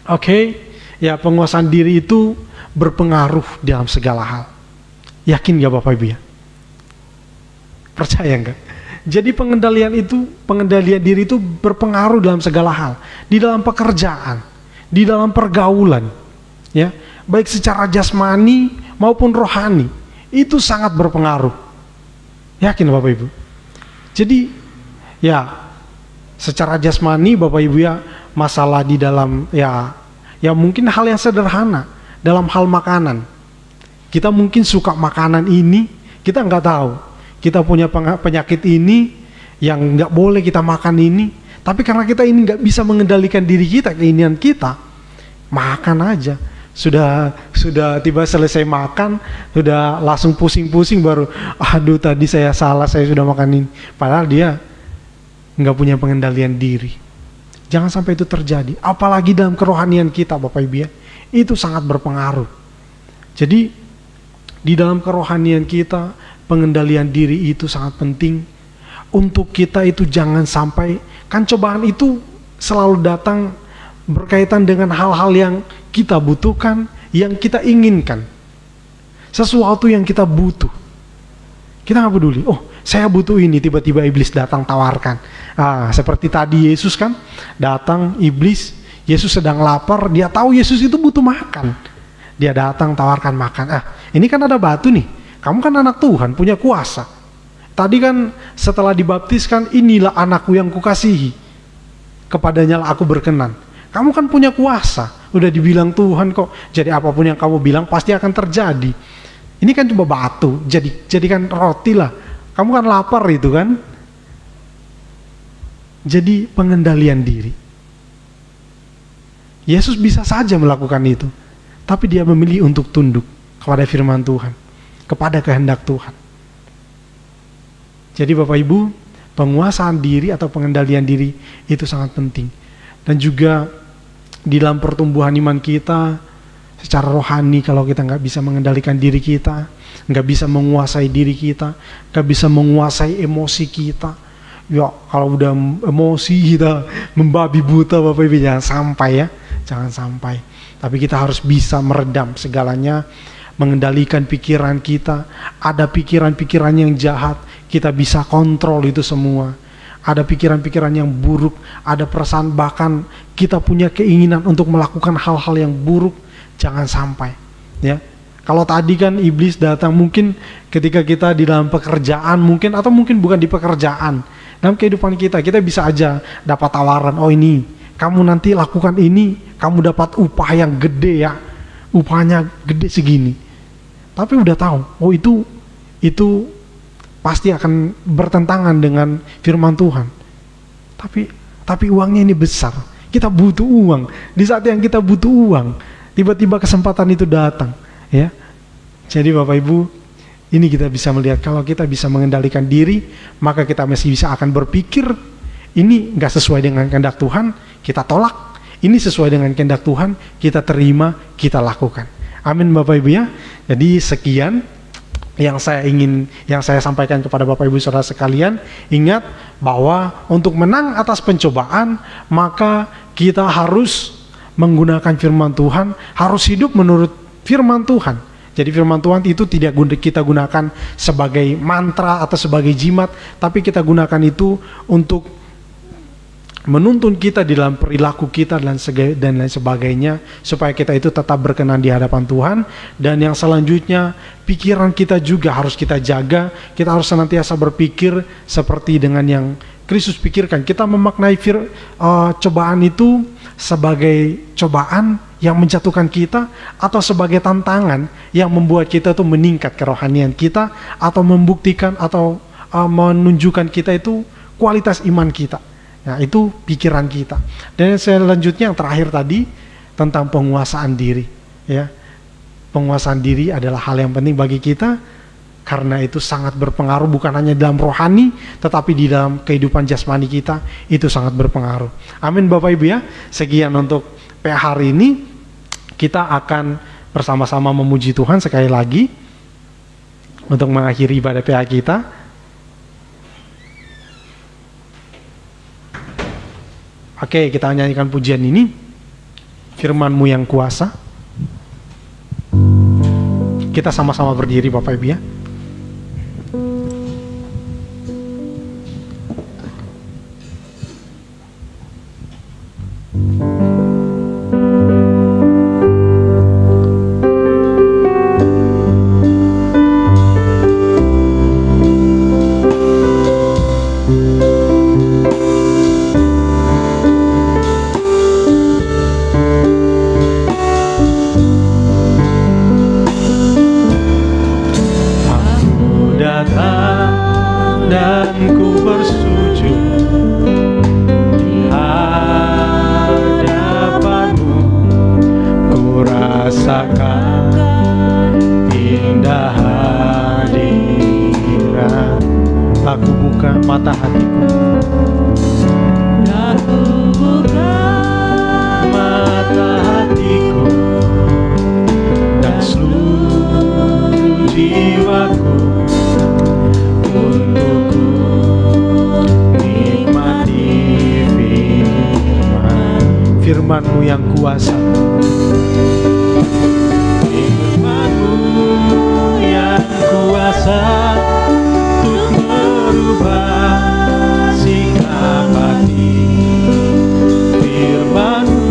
Oke, ya penguasaan diri itu berpengaruh dalam segala hal. Yakin gak Bapak Ibu ya? Percaya enggak? Jadi pengendalian diri itu berpengaruh dalam segala hal, di dalam pekerjaan, di dalam pergaulan, ya, baik secara jasmani maupun rohani, itu sangat berpengaruh. Yakin Bapak Ibu? Jadi ya secara jasmani Bapak Ibu ya, masalah di dalam ya mungkin hal yang sederhana dalam hal makanan. Kita mungkin suka makanan ini, kita nggak tahu kita punya penyakit ini yang nggak boleh kita makan ini, tapi karena kita ini nggak bisa mengendalikan diri kita, keinginan kita, makan aja. Sudah tiba selesai makan, sudah langsung pusing-pusing baru, aduh tadi saya salah, saya sudah makan ini. Padahal dia nggak punya pengendalian diri. Jangan sampai itu terjadi. Apalagi dalam kerohanian kita, Bapak Ibu ya, itu sangat berpengaruh. Jadi di dalam kerohanian kita, pengendalian diri itu sangat penting. Untuk kita itu jangan sampai, kan cobaan itu selalu datang berkaitan dengan hal-hal yang kita butuhkan, yang kita inginkan, sesuatu yang kita butuh. Kita nggak peduli, oh saya butuh ini, tiba-tiba iblis datang tawarkan. Seperti tadi Yesus kan datang, iblis, Yesus sedang lapar, dia tahu Yesus itu butuh makan, dia datang tawarkan makan. Ini kan ada batu nih, kamu kan anak Tuhan, punya kuasa. Tadi kan setelah dibaptiskan, inilah anakku yang kukasihi, kepadanya lah aku berkenan. Kamu kan punya kuasa, udah dibilang Tuhan kok, jadi apapun yang kamu bilang pasti akan terjadi. Ini kan cuma batu, jadikan roti lah. Kamu kan lapar itu kan. Jadi pengendalian diri. Yesus bisa saja melakukan itu, tapi dia memilih untuk tunduk kepada firman Tuhan, kepada kehendak Tuhan. Jadi Bapak Ibu, penguasaan diri atau pengendalian diri itu sangat penting. Dan juga di dalam pertumbuhan iman kita secara rohani, kalau kita nggak bisa mengendalikan diri kita, nggak bisa menguasai diri kita, nggak bisa menguasai emosi kita, ya kalau udah emosi kita membabi buta, Bapak Ibu, jangan sampai ya, jangan sampai. Tapi kita harus bisa meredam segalanya, mengendalikan pikiran kita. Ada pikiran-pikiran yang jahat, kita bisa kontrol itu semua. Ada pikiran-pikiran yang buruk, ada perasaan, bahkan kita punya keinginan untuk melakukan hal-hal yang buruk, jangan sampai. Ya, kalau tadi kan iblis datang mungkin ketika kita di dalam pekerjaan mungkin, atau mungkin bukan di pekerjaan, dalam kehidupan kita bisa aja dapat tawaran, oh ini, kamu nanti lakukan ini, kamu dapat upah yang gede ya, upahnya gede segini. Tapi udah tahu, oh itu pasti akan bertentangan dengan firman Tuhan. Tapi uangnya ini besar. Kita butuh uang. Di saat yang kita butuh uang, tiba-tiba kesempatan itu datang, ya. Jadi Bapak Ibu, ini kita bisa melihat kalau kita bisa mengendalikan diri, maka kita masih bisa akan berpikir ini nggak sesuai dengan kehendak Tuhan, kita tolak. Ini sesuai dengan kehendak Tuhan, kita terima, kita lakukan. Amin Bapak Ibu ya. Jadi sekian yang saya sampaikan kepada Bapak Ibu Saudara sekalian, ingat bahwa untuk menang atas pencobaan, maka kita harus menggunakan firman Tuhan, harus hidup menurut firman Tuhan. Jadi firman Tuhan itu tidak kita gunakan sebagai mantra atau sebagai jimat, tapi kita gunakan itu untuk menuntun kita di dalam perilaku kita dan lain sebagainya, supaya kita itu tetap berkenan di hadapan Tuhan. Dan yang selanjutnya, pikiran kita juga harus kita jaga. Kita harus senantiasa berpikir seperti dengan yang Kristus pikirkan. Kita memaknai cobaan itu sebagai cobaan yang menjatuhkan kita, atau sebagai tantangan yang membuat kita itu meningkat kerohanian kita, atau membuktikan atau menunjukkan kita itu kualitas iman kita. Nah, itu pikiran kita. Dan selanjutnya yang terakhir tadi tentang penguasaan diri, ya. Penguasaan diri adalah hal yang penting bagi kita, karena itu sangat berpengaruh bukan hanya dalam rohani, tetapi di dalam kehidupan jasmani kita itu sangat berpengaruh. Amin Bapak Ibu ya. Sekian untuk PA hari ini. Kita akan bersama-sama memuji Tuhan sekali lagi untuk mengakhiri ibadah PA kita. Oke, kita nyanyikan pujian ini, Firman-Mu yang kuasa. Kita sama-sama berdiri Bapak Ibu ya. Firman-Mu yang kuasa. Firman-Mu yang kuasa untuk merubah sikap hati. Firman-Mu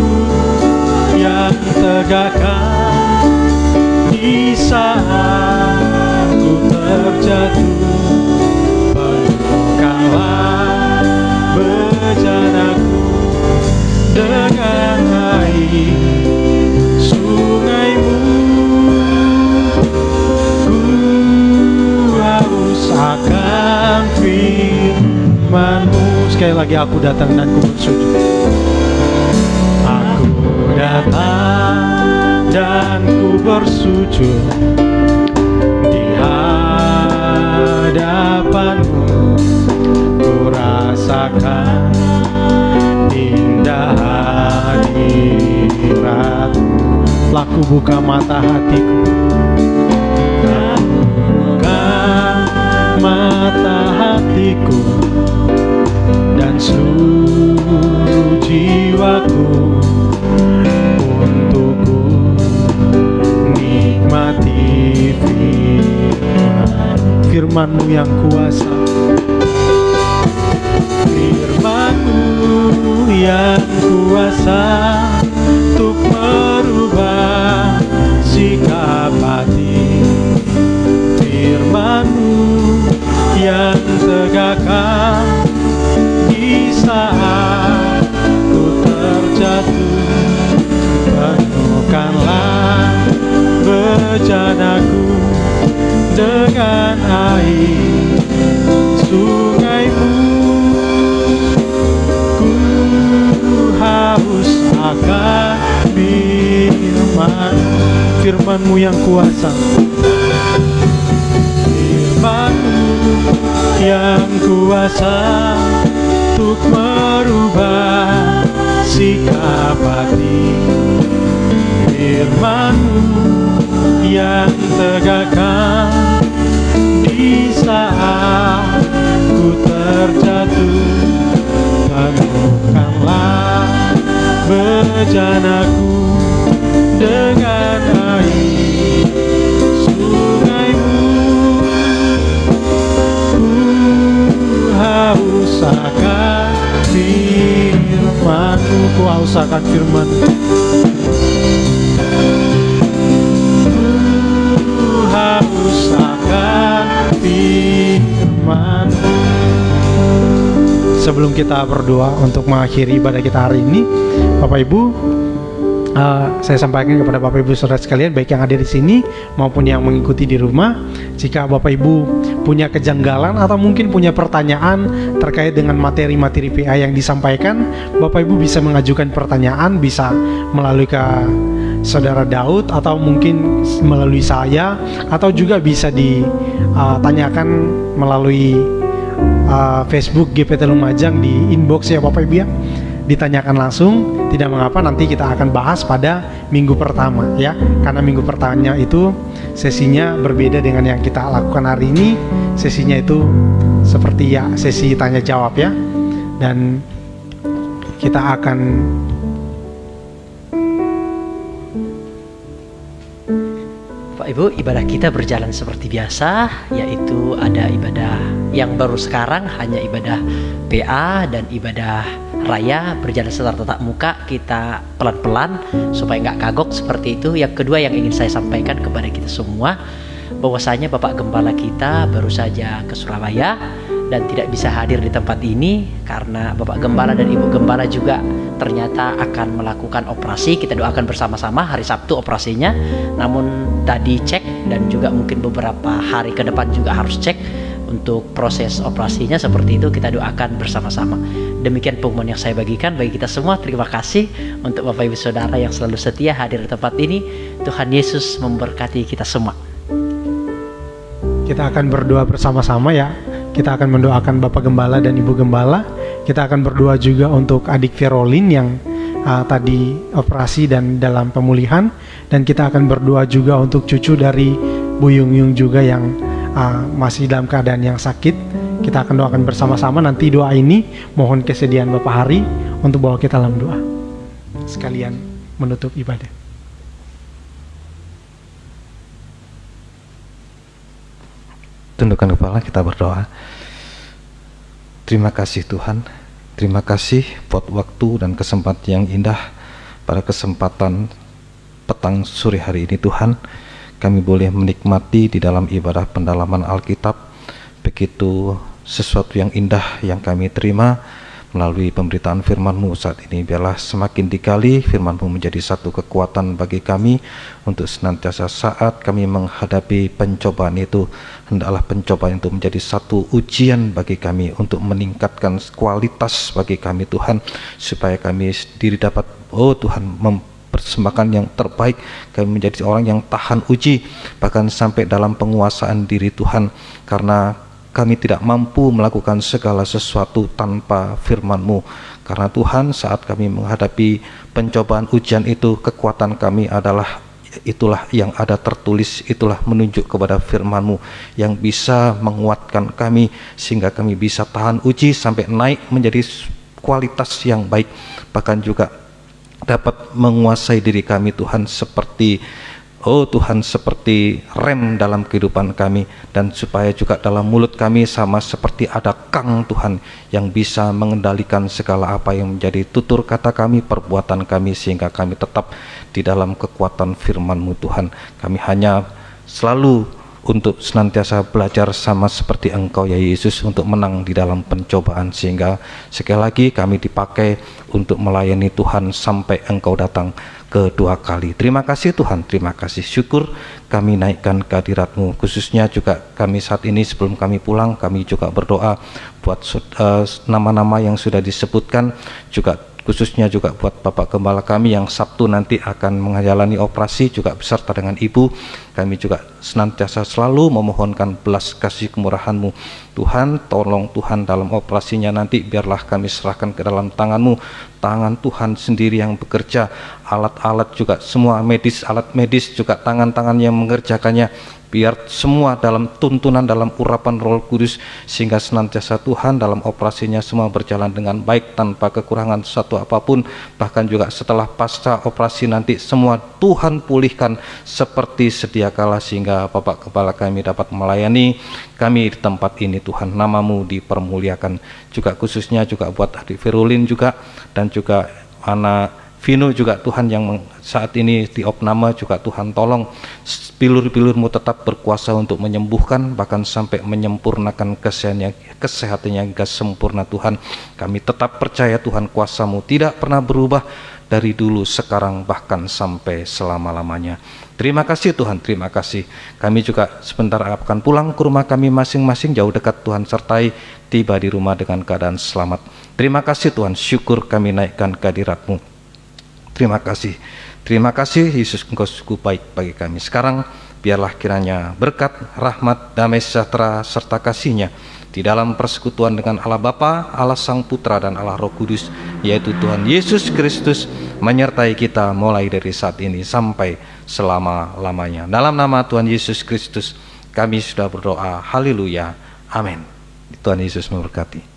yang tegakkan di saat ku terjatuh. Penuhkanlah bejanaku dengan air sungai-Mu. Ku haus akan firman-Mu. Sekali lagi, aku datang dan ku bersujud. Aku datang dan ku bersujud di hadapan-Mu. Ku rasakan indah hadirat. Laku buka mata hatiku, laku buka mata hatiku, dan seluruh jiwaku untuk ku nikmati firman-Mu yang kuasa. Firman-Mu yang kuasa untuk merubah sikap hati. Firman-Mu yang tegakkan di saat ku terjatuh. Penuhkanlah bejanaku dengan air sungai-Mu. Haus akan firman-Mu yang kuasa. Firman-Mu yang kuasa untuk merubah sikap hati. Firman-Mu yang tegakkan janaku dengan air sungaimu. Haus akan firman-Mu, ku haus akan firman-Mu. Haus akan firman-Mu. Sebelum kita berdoa untuk mengakhiri ibadah kita hari ini, Bapak Ibu, saya sampaikan kepada Bapak Ibu saudara sekalian, baik yang hadir di sini maupun yang mengikuti di rumah, jika Bapak Ibu punya kejanggalan atau mungkin punya pertanyaan terkait dengan materi-materi PA yang disampaikan, Bapak Ibu bisa mengajukan pertanyaan, bisa melalui ke Saudara Daud atau mungkin melalui saya, atau juga bisa ditanyakan melalui Facebook GPT Lumajang di inbox ya Bapak Ibu ya. Ditanyakan langsung, tidak mengapa, nanti kita akan bahas pada minggu pertama ya. Karena minggu pertamanya itu sesinya berbeda dengan yang kita lakukan hari ini. Sesinya itu seperti ya sesi tanya jawab ya. Dan kita akan Bapak Ibu, ibadah kita berjalan seperti biasa, yaitu ada ibadah yang baru sekarang hanya ibadah PA dan ibadah raya berjalan secara tatap muka. Kita pelan-pelan supaya nggak kagok seperti itu. Yang kedua yang ingin saya sampaikan kepada kita semua, bahwasanya Bapak Gembala kita baru saja ke Surabaya dan tidak bisa hadir di tempat ini karena Bapak Gembala dan Ibu Gembala juga ternyata akan melakukan operasi. Kita doakan bersama-sama, hari Sabtu operasinya, namun tadi cek dan juga mungkin beberapa hari ke depan juga harus cek untuk proses operasinya. Seperti itu kita doakan bersama-sama. Demikian pengumuman yang saya bagikan bagi kita semua. Terima kasih untuk Bapak Ibu Saudara yang selalu setia hadir di tempat ini. Tuhan Yesus memberkati kita semua. Kita akan berdoa bersama-sama ya. Kita akan mendoakan Bapak Gembala dan Ibu Gembala. Kita akan berdoa juga untuk adik Verolin yang tadi operasi dan dalam pemulihan. Dan kita akan berdoa juga untuk cucu dari Bu Yung Yung juga yang masih dalam keadaan yang sakit. Kita akan doakan bersama-sama. Nanti doa ini mohon kesediaan Bapak Hari untuk bawa kita dalam doa sekalian menutup ibadah. Tundukkan kepala, kita berdoa. Terima kasih Tuhan, terima kasih buat waktu dan kesempatan yang indah pada kesempatan petang sore hari ini Tuhan. Kami boleh menikmati di dalam ibadah pendalaman Alkitab begitu sesuatu yang indah yang kami terima melalui pemberitaan firman-Mu saat ini. Biarlah semakin digali firman-Mu menjadi satu kekuatan bagi kami untuk senantiasa saat kami menghadapi pencobaan itu, hendaklah pencobaan itu menjadi satu ujian bagi kami untuk meningkatkan kualitas bagi kami Tuhan, supaya kami sendiri dapat Tuhan mempersembahkan yang terbaik. Kami menjadi orang yang tahan uji bahkan sampai dalam penguasaan diri Tuhan, karena kami tidak mampu melakukan segala sesuatu tanpa firman-Mu. Karena Tuhan, saat kami menghadapi pencobaan ujian itu, kekuatan kami adalah itulah yang ada tertulis, itulah menunjuk kepada firman-Mu yang bisa menguatkan kami sehingga kami bisa tahan uji sampai naik menjadi kualitas yang baik, bahkan juga dapat menguasai diri kami Tuhan seperti Tuhan seperti rem dalam kehidupan kami, dan supaya juga dalam mulut kami sama seperti ada kang Tuhan yang bisa mengendalikan segala apa yang menjadi tutur kata kami, perbuatan kami, sehingga kami tetap di dalam kekuatan firman-Mu Tuhan. Kami hanya selalu untuk senantiasa belajar sama seperti Engkau ya Yesus, untuk menang di dalam pencobaan, sehingga sekali lagi kami dipakai untuk melayani Tuhan sampai Engkau datang kedua kali. Terima kasih Tuhan, terima kasih, syukur kami naikkan kehadirat-Mu. Khususnya juga kami saat ini sebelum kami pulang, kami juga berdoa buat nama-nama yang sudah disebutkan, juga khususnya juga buat Bapak Gembala kami yang Sabtu nanti akan menjalani operasi juga beserta dengan Ibu. Kami juga senantiasa selalu memohonkan belas kasih kemurahan-Mu Tuhan. Tolong Tuhan dalam operasinya nanti, biarlah kami serahkan ke dalam tangan-Mu. Tangan Tuhan sendiri yang bekerja, alat-alat juga semua medis, alat medis juga tangan-tangan yang mengerjakannya. Biar semua dalam tuntunan, dalam urapan Roh Kudus, sehingga senantiasa Tuhan dalam operasinya semua berjalan dengan baik tanpa kekurangan satu apapun. Bahkan juga setelah pasca operasi nanti semua Tuhan pulihkan seperti sedia kala, sehingga Bapak Kepala kami dapat melayani kami di tempat ini. Tuhan, namamu dipermuliakan. Juga khususnya juga buat adik Verulin juga, dan juga anak Vino juga Tuhan yang saat ini di opname juga Tuhan tolong bilur-bilurmu tetap berkuasa untuk menyembuhkan, bahkan sampai menyempurnakan kesehatannya hingga sempurna. Tuhan, kami tetap percaya Tuhan kuasamu tidak pernah berubah dari dulu, sekarang, bahkan sampai selama-lamanya. Terima kasih Tuhan, terima kasih. Kami juga sebentar akan pulang ke rumah kami masing-masing, jauh dekat Tuhan sertai, tiba di rumah dengan keadaan selamat. Terima kasih Tuhan, syukur kami naikkan kehadirat-Mu. Terima kasih Yesus, Engkau sungguh baik bagi kami. Sekarang biarlah kiranya berkat, rahmat, damai sejahtera serta kasih-Nya di dalam persekutuan dengan Allah Bapa, Allah Sang Putra, dan Allah Roh Kudus, yaitu Tuhan Yesus Kristus, menyertai kita mulai dari saat ini sampai selama-lamanya. Dalam nama Tuhan Yesus Kristus kami sudah berdoa. Haleluya. Amin. Tuhan Yesus memberkati.